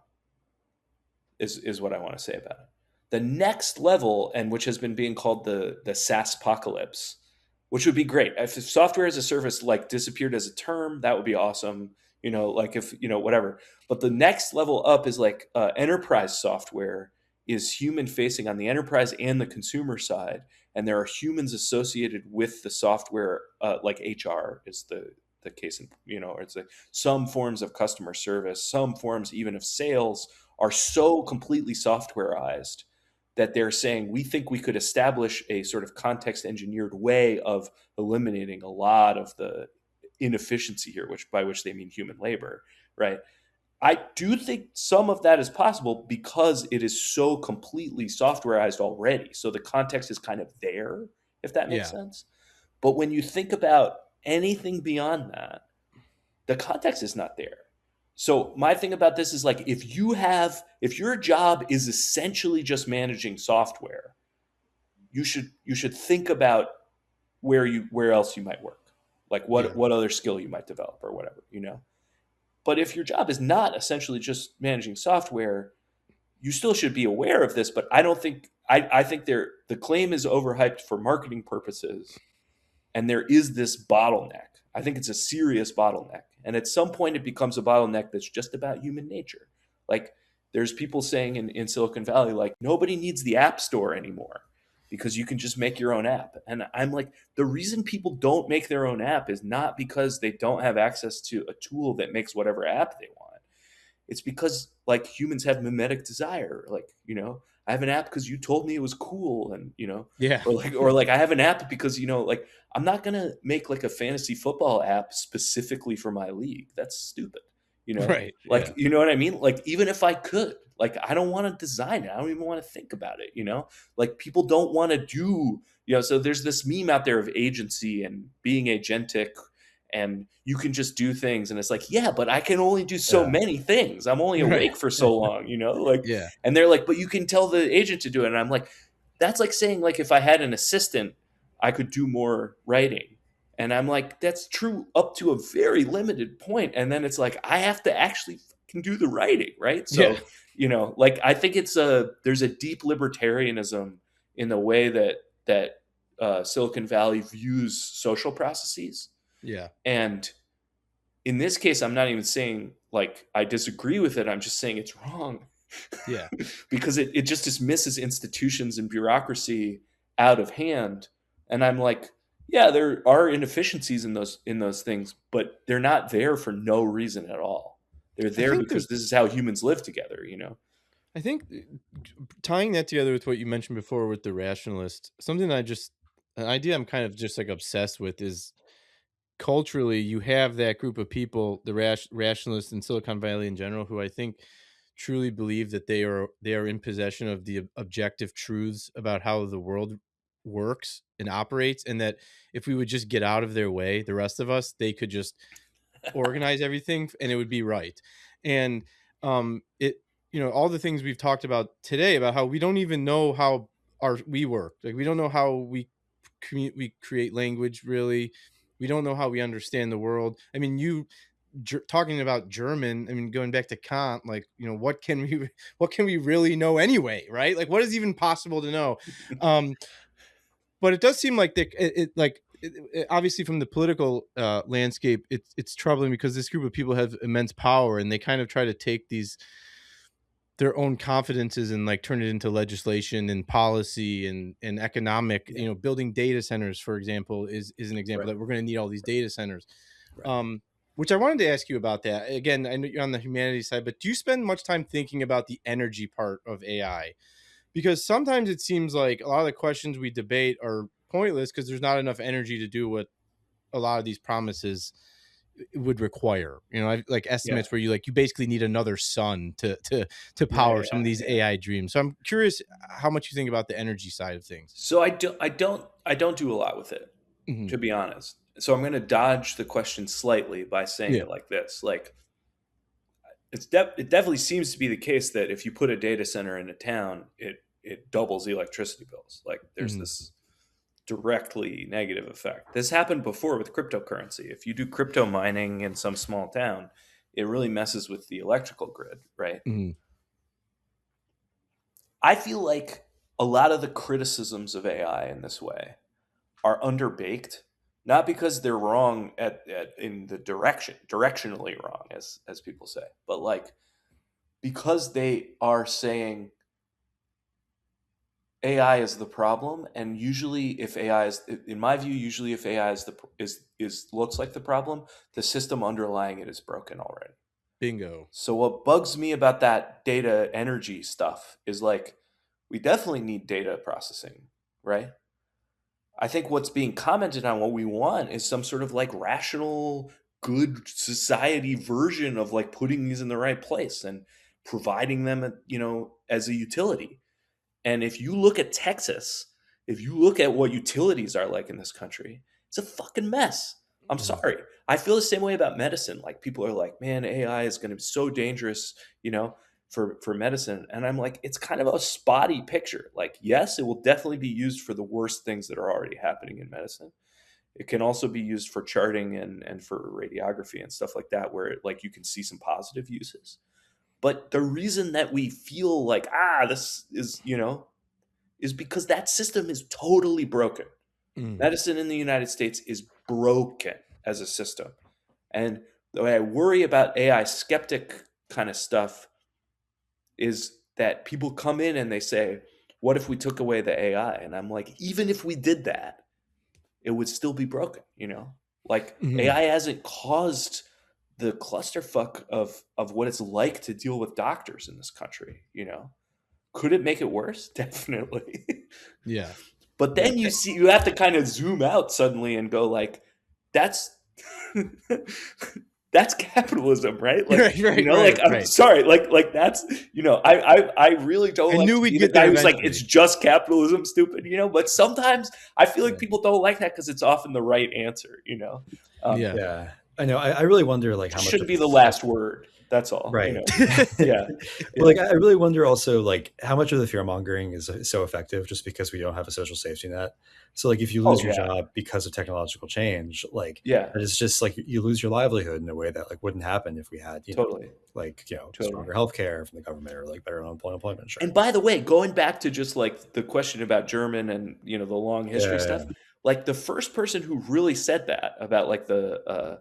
is what I want to say about it. The next level, and which has been being called the SaaS apocalypse, which would be great. If software as a service like disappeared as a term, that would be awesome. Like if whatever. But the next level up is like enterprise software is human facing on the enterprise and the consumer side, and there are humans associated with the software, like HR is the case, in, or it's like some forms of customer service, some forms even of sales are so completely softwareized that they're saying we think we could establish a sort of context engineered way of eliminating a lot of the inefficiency here, which by which they mean human labor, right? I do think some of that is possible because it is so completely softwareized already. So the context is kind of there, if that makes Yeah, sense. But when you think about anything beyond that, the context is not there. So my thing about this is like if your job is essentially just managing software, you should think about where else you might work. Like yeah, what other skill you might develop or whatever. But if your job is not essentially just managing software, you still should be aware of this, but I don't think I think the claim is overhyped for marketing purposes, and there is this bottleneck. I think it's a serious bottleneck. And at some point, it becomes a bottleneck that's just about human nature. Like, there's people saying in Silicon Valley, like, nobody needs the App Store anymore because you can just make your own app. And I'm like, the reason people don't make their own app is not because they don't have access to a tool that makes whatever app they want. It's because like humans have mimetic desire. Like, I have an app because you told me it was cool, and yeah. or like I have an app because like I'm not gonna make like a fantasy football app specifically for my league. That's stupid. Right. Like Yeah. what I mean? Like even if I could, like I don't want to design it. I don't even want to think about it. Like people don't want to do, so there's this meme out there of agency and being agentic, and you can just do things, and it's like, yeah, but I can only do so Yeah. many things. I'm only Right. awake for so long, like, Yeah. and they're like, but you can tell the agent to do it, and I'm like, that's like saying like if I had an assistant I could do more writing, and I'm like, that's true up to a very limited point, and then it's like I have to actually can do the writing, right? Yeah. So like I think there's a deep libertarianism in the way that Silicon Valley views social processes. Yeah. And in this case, I'm not even saying like I disagree with it. I'm just saying it's wrong Yeah. because it just dismisses institutions and bureaucracy out of hand. And I'm like, yeah, there are inefficiencies in those things, but they're not there for no reason at all. They're I there think because there's this is how humans live together. I think tying that together with what you mentioned before with the rationalist, something an idea I'm kind of just like obsessed with is culturally you have that group of people, the rationalists in Silicon Valley in general, who I think truly believe that they are in possession of the objective truths about how the world works and operates, and that if we would just get out of their way, the rest of us, they could just organize everything and it would be right. And it all the things we've talked about today about how we don't even know how we work, like we don't know how we create language, really. We don't know how we understand the world. I mean, talking about German, I mean, going back to Kant, like, what can we really know anyway, right? Like, what is even possible to know? um but it does seem like obviously from the political landscape, it's troubling because this group of people have immense power, and they kind of try to take these their own confidences and like turn it into legislation and policy and economic. Yeah. Building data centers, for example, is an example Right. that we're going to need all these data centers. Right. Um, which I wanted to ask you about that. Again, I know you're on the humanities side, but do you spend much time thinking about the energy part of AI? Because sometimes it seems like a lot of the questions we debate are pointless because there's not enough energy to do what a lot of these promises would require. Like Yeah. estimates where you basically need another sun to Yeah. power some of these Yeah. AI dreams. So I'm curious how much you think about the energy side of things. So I don't do a lot with it, Hmm. to be honest. So I'm going to dodge the question slightly by saying Yeah. it like this. Like it definitely seems to be the case that if you put a data center in a town, it doubles the electricity bills. Like there's Hmm. this directly negative effect. This happened before with cryptocurrency. If you do crypto mining in some small town, it really messes with the electrical grid, right? Hmm. I feel like a lot of the criticisms of AI in this way are underbaked, not because they're wrong in the directionally wrong, as people say, but like because they are saying AI is the problem, and usually if AI is, in my view, usually if AI is looks like the problem, the system underlying it is broken already. Bingo. So what bugs me about that data energy stuff is like we definitely need data processing, right? I think what's being commented on, what we want is some sort of like rational, good society version of like putting these in the right place and providing them, as a utility. And if you look at Texas, if you look at what utilities are like in this country, it's a fucking mess. I'm Mhm. sorry. I feel the same way about medicine. Like people are like, man, AI is going to be so dangerous, for medicine. And I'm like, it's kind of a spotty picture. Like, yes, it will definitely be used for the worst things that are already happening in medicine. It can also be used for charting and for radiography and stuff like that, where like you can see some positive uses. But the reason that we feel like, this is because that system is totally broken. Mhm. Medicine in the United States is broken as a system. And the way I worry about AI skeptic kind of stuff is that people come in and they say, what if we took away the AI? And I'm like, even if we did that, it would still be broken. Like Mhm. AI hasn't caused the clusterfuck of what it's like to deal with doctors in this country. Could it make it worse? Definitely. Yeah. But Yeah. then you have to kind of zoom out suddenly and go like, that's that's capitalism, right? Like, Right. Right. like Right. I'm Right. sorry, like that's I really don't I like knew to we'd be the get guy there who's like, it's eventually. just capitalism, stupid. But sometimes I feel like Yeah. people don't like that because it's often the right answer. Yeah. Yeah. I know. I really wonder like how Just much shouldn't of be the this like last word. That's all. right. Yeah, But yeah. like I really wonder also like how much of the fear mongering is so effective just because we don't have a social safety net. So like if you Oh lose your yeah, job because of technological change, like yeah. that is just like you lose your livelihood in a way that like wouldn't happen if we had, Totally, like, totally. stronger healthcare from the government or like better unemployment And insurance. by the way, going back to just like the question about German and the long history stuff, Yeah. like the first person who really said that about like the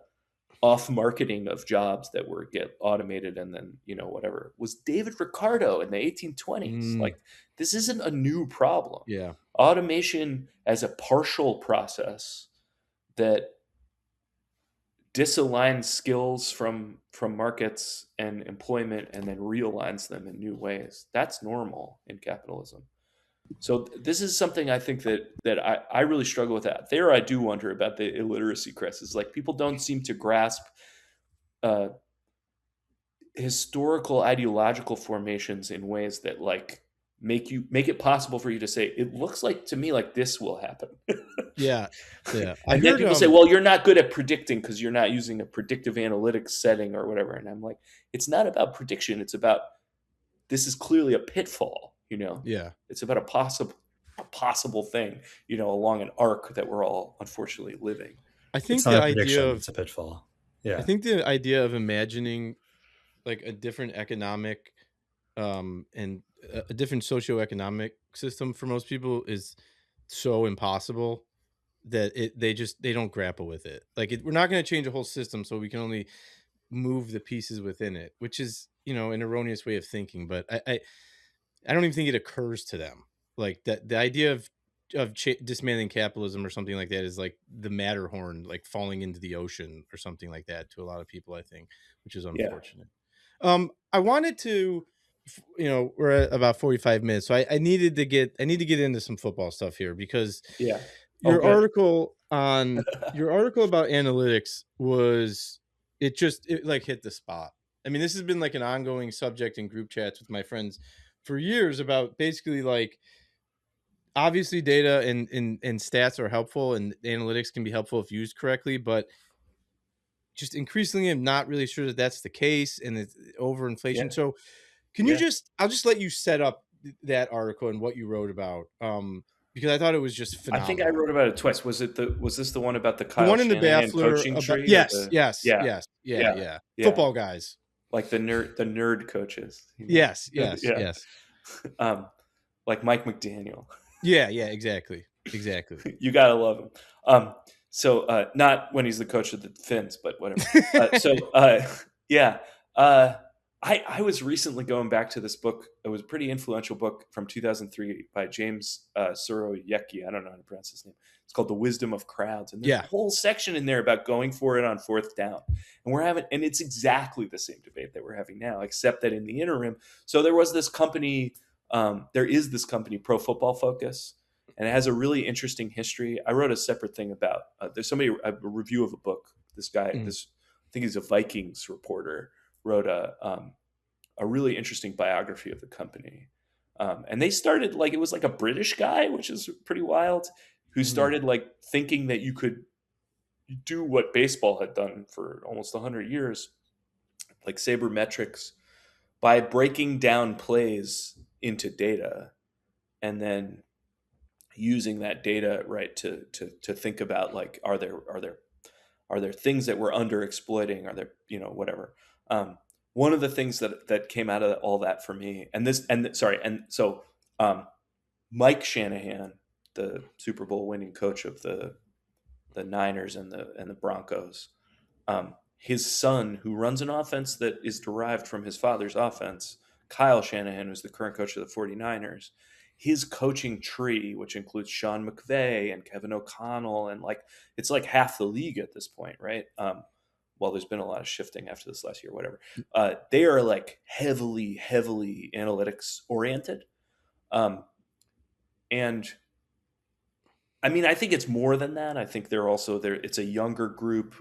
off marketing of jobs that were get automated and then whatever was David Ricardo in the 1820s. Mm, Like this isn't a new problem. yeah. Automation as a partial process that disaligns skills from markets and employment and then realigns them in new ways. That's normal in capitalism. So this is something I think that I really struggle with that. There I do wonder about the illiteracy crisis. Like people don't seem to grasp uh, historical ideological formations in ways that like make it possible for you to say it looks like to me like this will happen. Yeah. Yeah. I And then heard people say, well, you're not good at predicting because you're not using a predictive analytics setting or whatever. And I'm like, it's not about prediction. It's about this is clearly a pitfall. yeah. It's about a possible thing, along an arc that we're all unfortunately living. I It's think not the a idea prediction, of it's a pitfall. I Yeah. think the idea of imagining like a different economic and a different socioeconomic system for most people is so impossible that they don't grapple with it. Like we're not going to change a whole system, so we can only move the pieces within it, which is, an erroneous way of thinking. But I don't even think it occurs to them. Like that, the idea of dismantling capitalism or something like that is like the Matterhorn, like falling into the ocean or something like that to a lot of people, I think, which is Yeah. unfortunate. I wanted to, we're at about 45 minutes, so I need to get into some football stuff here because Yeah. Oh, your good. article on your article about analytics was it like hit the spot. I mean, this has been like an ongoing subject in group chats with my friends for years about basically like obviously data and stats are helpful and analytics can be helpful if used correctly, but just increasingly I'm not really sure that that's the case and it's overinflation. Yeah. So can you Yeah. I'll just let you set up that article and what you wrote about, because I thought it was just I think I phenomenal. wrote about it twice. Was this the one about the The Kyle one in the Shanahan Baffler coaching about tree or yes, the yes, yeah, yes, yeah, yeah, yeah. yeah. Football guys. Like the nerd coaches, Yes, yes, Yeah. yes. Um, like Mike McDaniel. Yeah, yeah, exactly. Exactly. You gotta love him. So not when he's the coach of the Finns, but whatever. Yeah. Uh, I was recently going back to this book. It was a pretty influential book from 2003 by James Surowiecki. I don't know how to pronounce his name. It's called The Wisdom of Crowds, and there's a Yeah. whole section in there about going for it on fourth down. And it's exactly the same debate that we're having now, except that in the interim. So there was this company. There is this company, Pro Football Focus, and it has a really interesting history. I wrote a separate thing about there's somebody a review of a book. This guy, Mm, this I think he's a Vikings reporter, wrote a really interesting biography of the company. And they started like it was like a British guy, which is pretty wild, who mm, started like thinking that you could do what baseball had done for almost 100 years, like sabermetrics, by breaking down plays into data and then using that data right to think about like are there things that we're under exploiting, are there whatever. One of the things that came out of all that for me, and so Mike Shanahan, the Super Bowl winning coach of the Niners and the Broncos, his son, who runs an offense that is derived from his father's offense, Kyle Shanahan, who's the current coach of the 49ers, his coaching tree, which includes Sean McVay and Kevin O'Connell, and like it's like half the league at this point, right? Well, there's been a lot of shifting after this last year, whatever. They are like heavily, heavily analytics oriented. And I mean, I think it's more than that. I think they're also there. It's a younger group.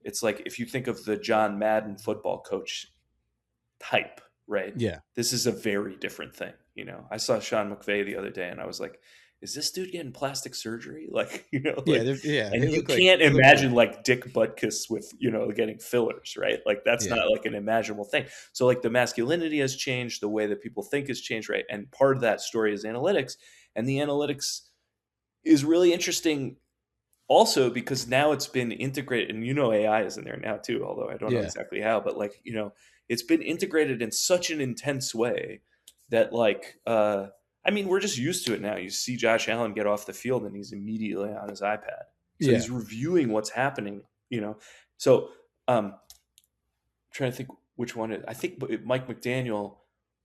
It's like if you think of the John Madden football coach type, right? yeah. This is a very different thing. I saw Sean McVay the other day and I was like, is this dude getting plastic surgery? Like, Yeah, like, yeah, and you can't they look good. imagine like Dick Butkus with, getting fillers, right? Like, that's Yeah. not like an imaginable thing. So, like, the masculinity has changed, the way that people think has changed, right? And part of that story is analytics. And the analytics is really interesting also because now it's been integrated, and AI is in there now too, although I don't know Yeah. exactly how, but like, it's been integrated in such an intense way that like I mean, we're just used to it now. You see Josh Allen get off the field and he's immediately on his iPad. So Yeah. he's reviewing what's happening, So trying to think which one I think Mike McDaniel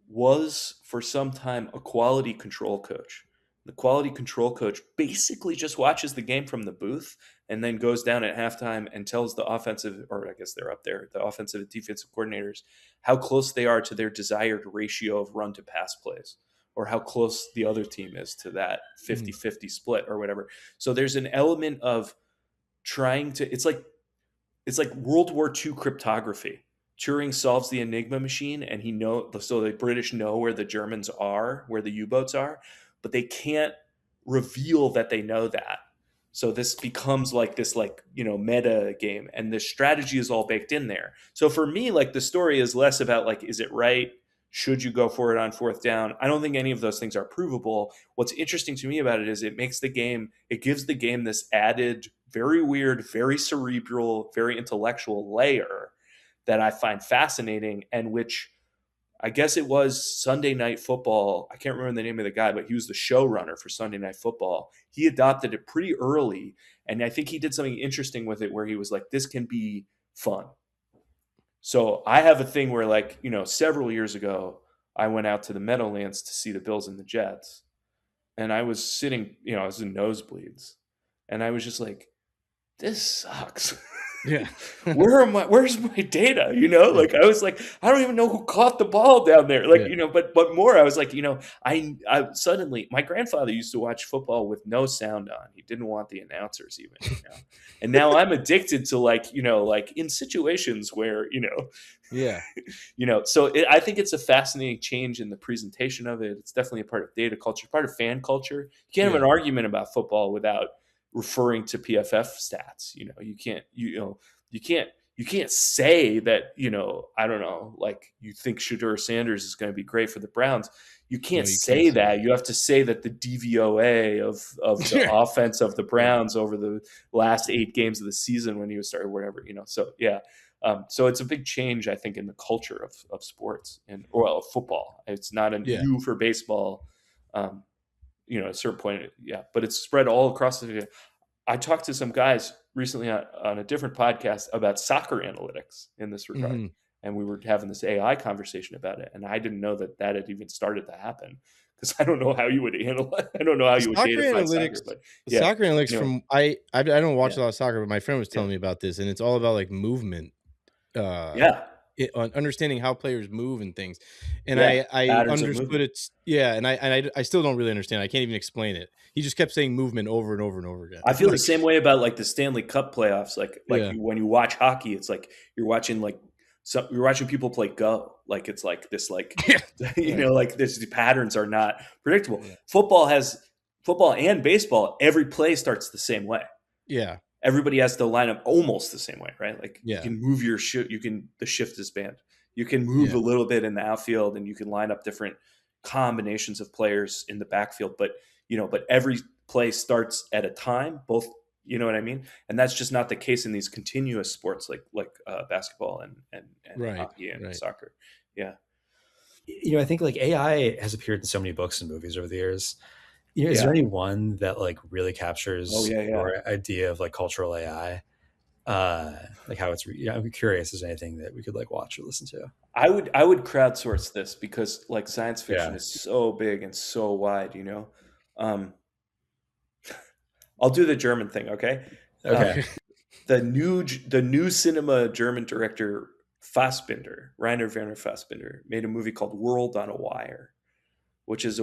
was for some time a quality control coach. The quality control coach basically just watches the game from the booth and then goes down at halftime and tells the offensive, or I guess they're up there, the offensive and defensive coordinators, how close they are to their desired ratio of run to pass plays, or how close the other team is to that Mm, 50-50 split or whatever. So there's an element of trying to, it's like World War II cryptography. Turing solves the Enigma machine, and so the British know where the Germans are, where the U-boats are, but they can't reveal that they know that. So this becomes like this, like, meta game, and the strategy is all baked in there. So for me, like, the story is less about like, is it right? Should you go for it on fourth down? I don't think any of those things are provable. What's interesting to me about it is it gives the game this added, very weird, very cerebral, very intellectual layer that I find fascinating, and which I guess it was Sunday Night Football. I can't remember the name of the guy, but he was the showrunner for Sunday Night Football. He adopted it pretty early, and I think he did something interesting with it where he was like, this can be fun. So I have a thing where, like, several years ago, I went out to the Meadowlands to see the Bills and the Jets. And I was sitting, I was in nosebleeds. And I was just like, this sucks. Yeah. Where's my data? Like, I was like, I don't even know who caught the ball down there. Like, Yeah. but more, I was like, I suddenly, my grandfather used to watch football with no sound on. He didn't want the announcers even, and now I'm addicted to, like, like in situations where, Yeah. So I think it's a fascinating change in the presentation of it. It's definitely a part of data culture, part of fan culture. You can't have an argument about football without referring to PFF stats. You can't say that, I don't know, like, you think Shedeur Sanders is going to be great for the Browns. You can't you say can't say that. You have to say that the DVOA of the offense of the Browns over the last 8 games of the season when he started, whatever, So, yeah. So it's a big change, I think, in the culture of sports and, well, football. It's not a new for baseball, at a certain point. Yeah. But it's spread all across the. I talked to some guys recently on a different podcast about soccer analytics in this regard. Mm-hmm. And we were having this AI conversation about it. And I didn't know that had even started to happen, because I don't know how you would analyze. I don't know how you would data find soccer. But yeah, soccer analytics from I don't watch a lot of soccer, but my friend was telling me about this, and it's all about, like, movement. On understanding how players move and things, and I understood it. Yeah, and I still don't really understand. I can't even explain it. He just kept saying movement over and over and over again. I feel the same way about, like, the Stanley Cup playoffs. Like when you watch hockey, it's like you're watching people play Go. Like, it's like this, like, like, the patterns are not predictable. Yeah. Football and baseball, every play starts the same way. Yeah. Everybody has to line up almost the same way, right? Like, you can move your the shift is banned. You can move a little bit in the outfield, and you can line up different combinations of players in the backfield. But, but every play starts at a time, both, you know what I mean? And that's just not the case in these continuous sports like basketball and hockey and soccer. Yeah. I think, like, AI has appeared in so many books and movies over the years. Is there any one that, like, really captures your idea of, like, cultural AI? Like, how it's I'm curious if there's anything that we could, like, watch or listen to. I would crowdsource this, because, like, science fiction is so big and so wide, I'll do the German thing, okay? Okay. The new cinema German director Fassbinder, Rainer Werner Fassbinder, made a movie called World on a Wire, which is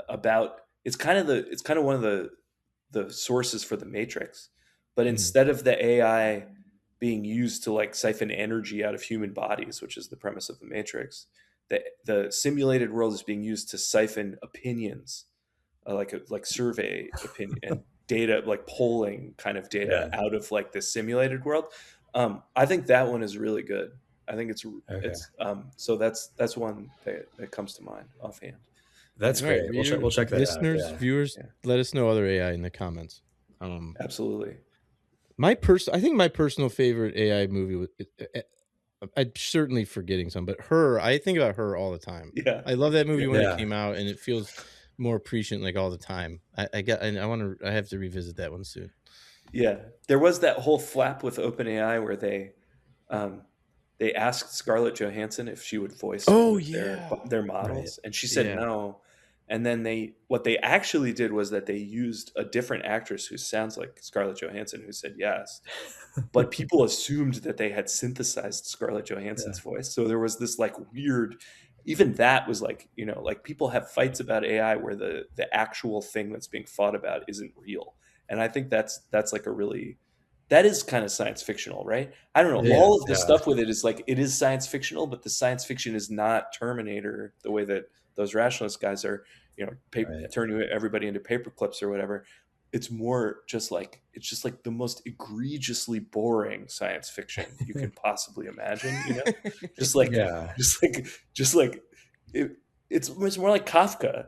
about, it's kind of one of the sources for the Matrix, but instead of the AI being used to, like, siphon energy out of human bodies, which is the premise of the Matrix, the simulated world is being used to siphon opinions, like survey opinion and data, like polling kind of data out of, like, this simulated world. I think that one is really good. I think it's so that's one that comes to mind offhand. That's great. Right, we'll check that listeners, out. Viewers, let us know other AI in the comments. Absolutely. I think my personal favorite AI movie was, I'm certainly forgetting some, but Her. I think about Her all the time. Yeah, I love that movie when it came out, and it feels more prescient, like, all the time. I have to revisit that one soon. Yeah, there was that whole flap with OpenAI where they asked Scarlett Johansson if she would voice their models, and she said no. And then what they actually did was that they used a different actress who sounds like Scarlett Johansson, who said yes. But people assumed that they had synthesized Scarlett Johansson's voice. So there was this, like, weird, even that was, like, like, people have fights about AI where the actual thing that's being fought about isn't real. And I think that's like that is kind of science fictional, right? I don't know. All of the stuff with it is, like, it is science fictional, but the science fiction is not Terminator the way that those rationalist guys are, turning everybody into paper clips or whatever. It's more just like, it's just like the most egregiously boring science fiction you can possibly imagine. It's more like Kafka,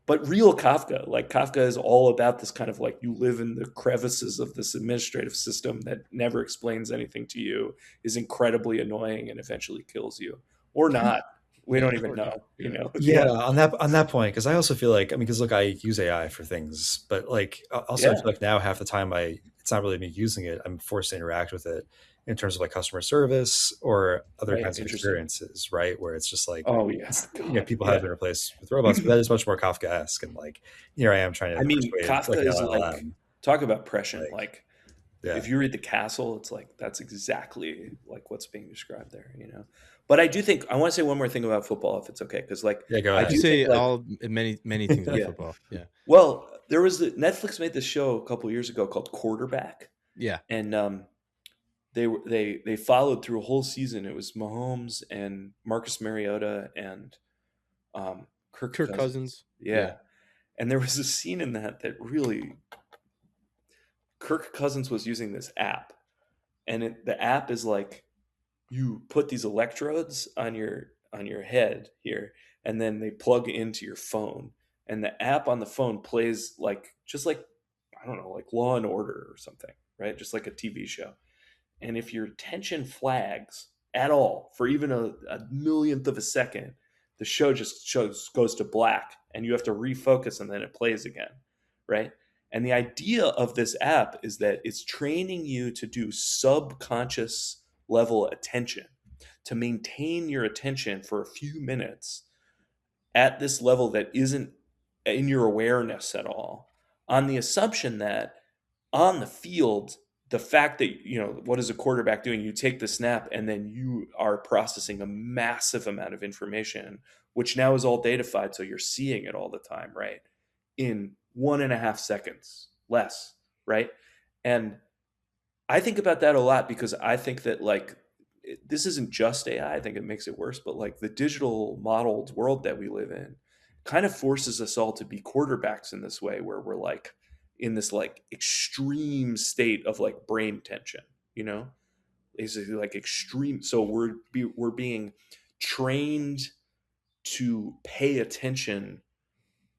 but real Kafka. Like, Kafka is all about this kind of, like, you live in the crevices of this administrative system that never explains anything to you, is incredibly annoying, and eventually kills you, or not. We Yeah, don't even or not. know, Yeah. Yeah, Yeah. on that point, because I also feel like, I mean, because look, I use AI for things, but like also I Yeah. feel like now half the time it's not really me using it. I'm forced to interact with it in terms of like customer service or other Right. kinds of Interesting. experiences, right? Where it's just like Oh yeah. it's, God. people have Yeah. been replaced with robots, but that is much more Kafkaesque, and like here I am trying I to mean, persuade like Kafka an is like, LLM, talk about prescient. like Like, if yeah, you read The Castle, it's like that's exactly like what's being described there. But I do think I want to say one more thing about football, if it's okay, because like yeah, go I You can do ahead. think say like all many things about yeah. football. Yeah. Well, there was Netflix made this show a couple years ago called Quarterback, Yeah. and they followed through a whole season. It was Mahomes and Marcus Mariota and Kirk Kirk Cousins. Cousins. Yeah. Yeah, and there was a scene in that really Kirk Cousins was using this app, and the app is like you put these electrodes on your head here, and then they plug into your phone, and the app on the phone plays like just like I don't know, like Law and Order or something, right? Just like a TV show. And if your attention flags at all for even a millionth of a second, the show just goes to black, and you have to refocus, and then it plays again, right? And the idea of this app is that it's training you to do subconscious level attention, to maintain your attention for a few minutes at this level that isn't in your awareness at all, on the assumption that on the field, the fact that, what is a quarterback doing? You take the snap and then you are processing a massive amount of information, which now is all datafied. So you're seeing it all the time, right? In 1.5 seconds less, right? And I think about that a lot because I think that like this isn't just AI. I think it makes it worse, but like the digital modeled world that we live in kind of forces us all to be quarterbacks in this way, where we're like in this like extreme state of like brain tension, you know, basically like extreme. So we're being trained to pay attention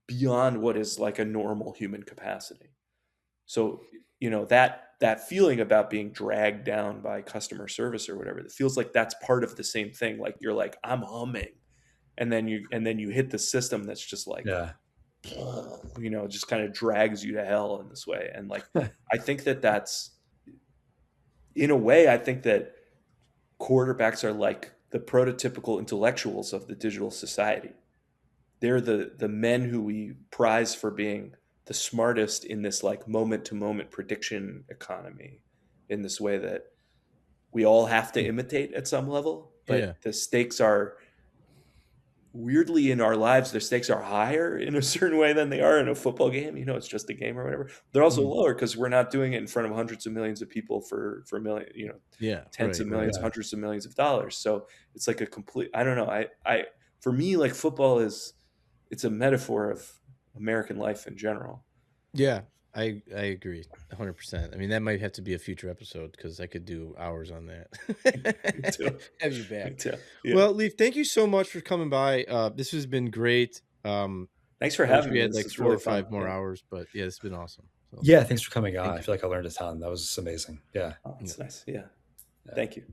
beyond what is like a normal human capacity. So, that feeling about being dragged down by customer service or whatever, it feels like that's part of the same thing. Like you're like, I'm humming. And then you hit the system that's just like, Yeah. just kind of drags you to hell in this way. And like, I think that that's in a way, I think that quarterbacks are like the prototypical intellectuals of the digital society. They're the men who we prize for being the smartest in this like moment to moment prediction economy, in this way that we all have to imitate at some level, Yeah. but the stakes are weirdly in our lives, the stakes are higher in a certain way than they are in a football game. It's just a game or whatever. They're also Mhm. lower because we're not doing it in front of hundreds of millions of people for million, Yeah. tens Right. of Right. millions, Yeah. hundreds of millions of dollars. So it's like a complete, I don't know. For me, like football it's a metaphor of American life in general. Yeah. I agree 100%. I mean, that might have to be a future episode because I could do hours on Me too. that. Have you Me back. too. Yeah. Well, Leaf, thank you so much for coming by. This has been great. Thanks for I wish having we me. had This like is 4 really or 5 fun. more Yeah. hours, but yeah, it's been awesome. So Yeah, thanks for coming on. thank I you. feel like I learned a ton. That was amazing. Yeah. Oh, Yeah. that's nice. Yeah. Yeah. Thank you.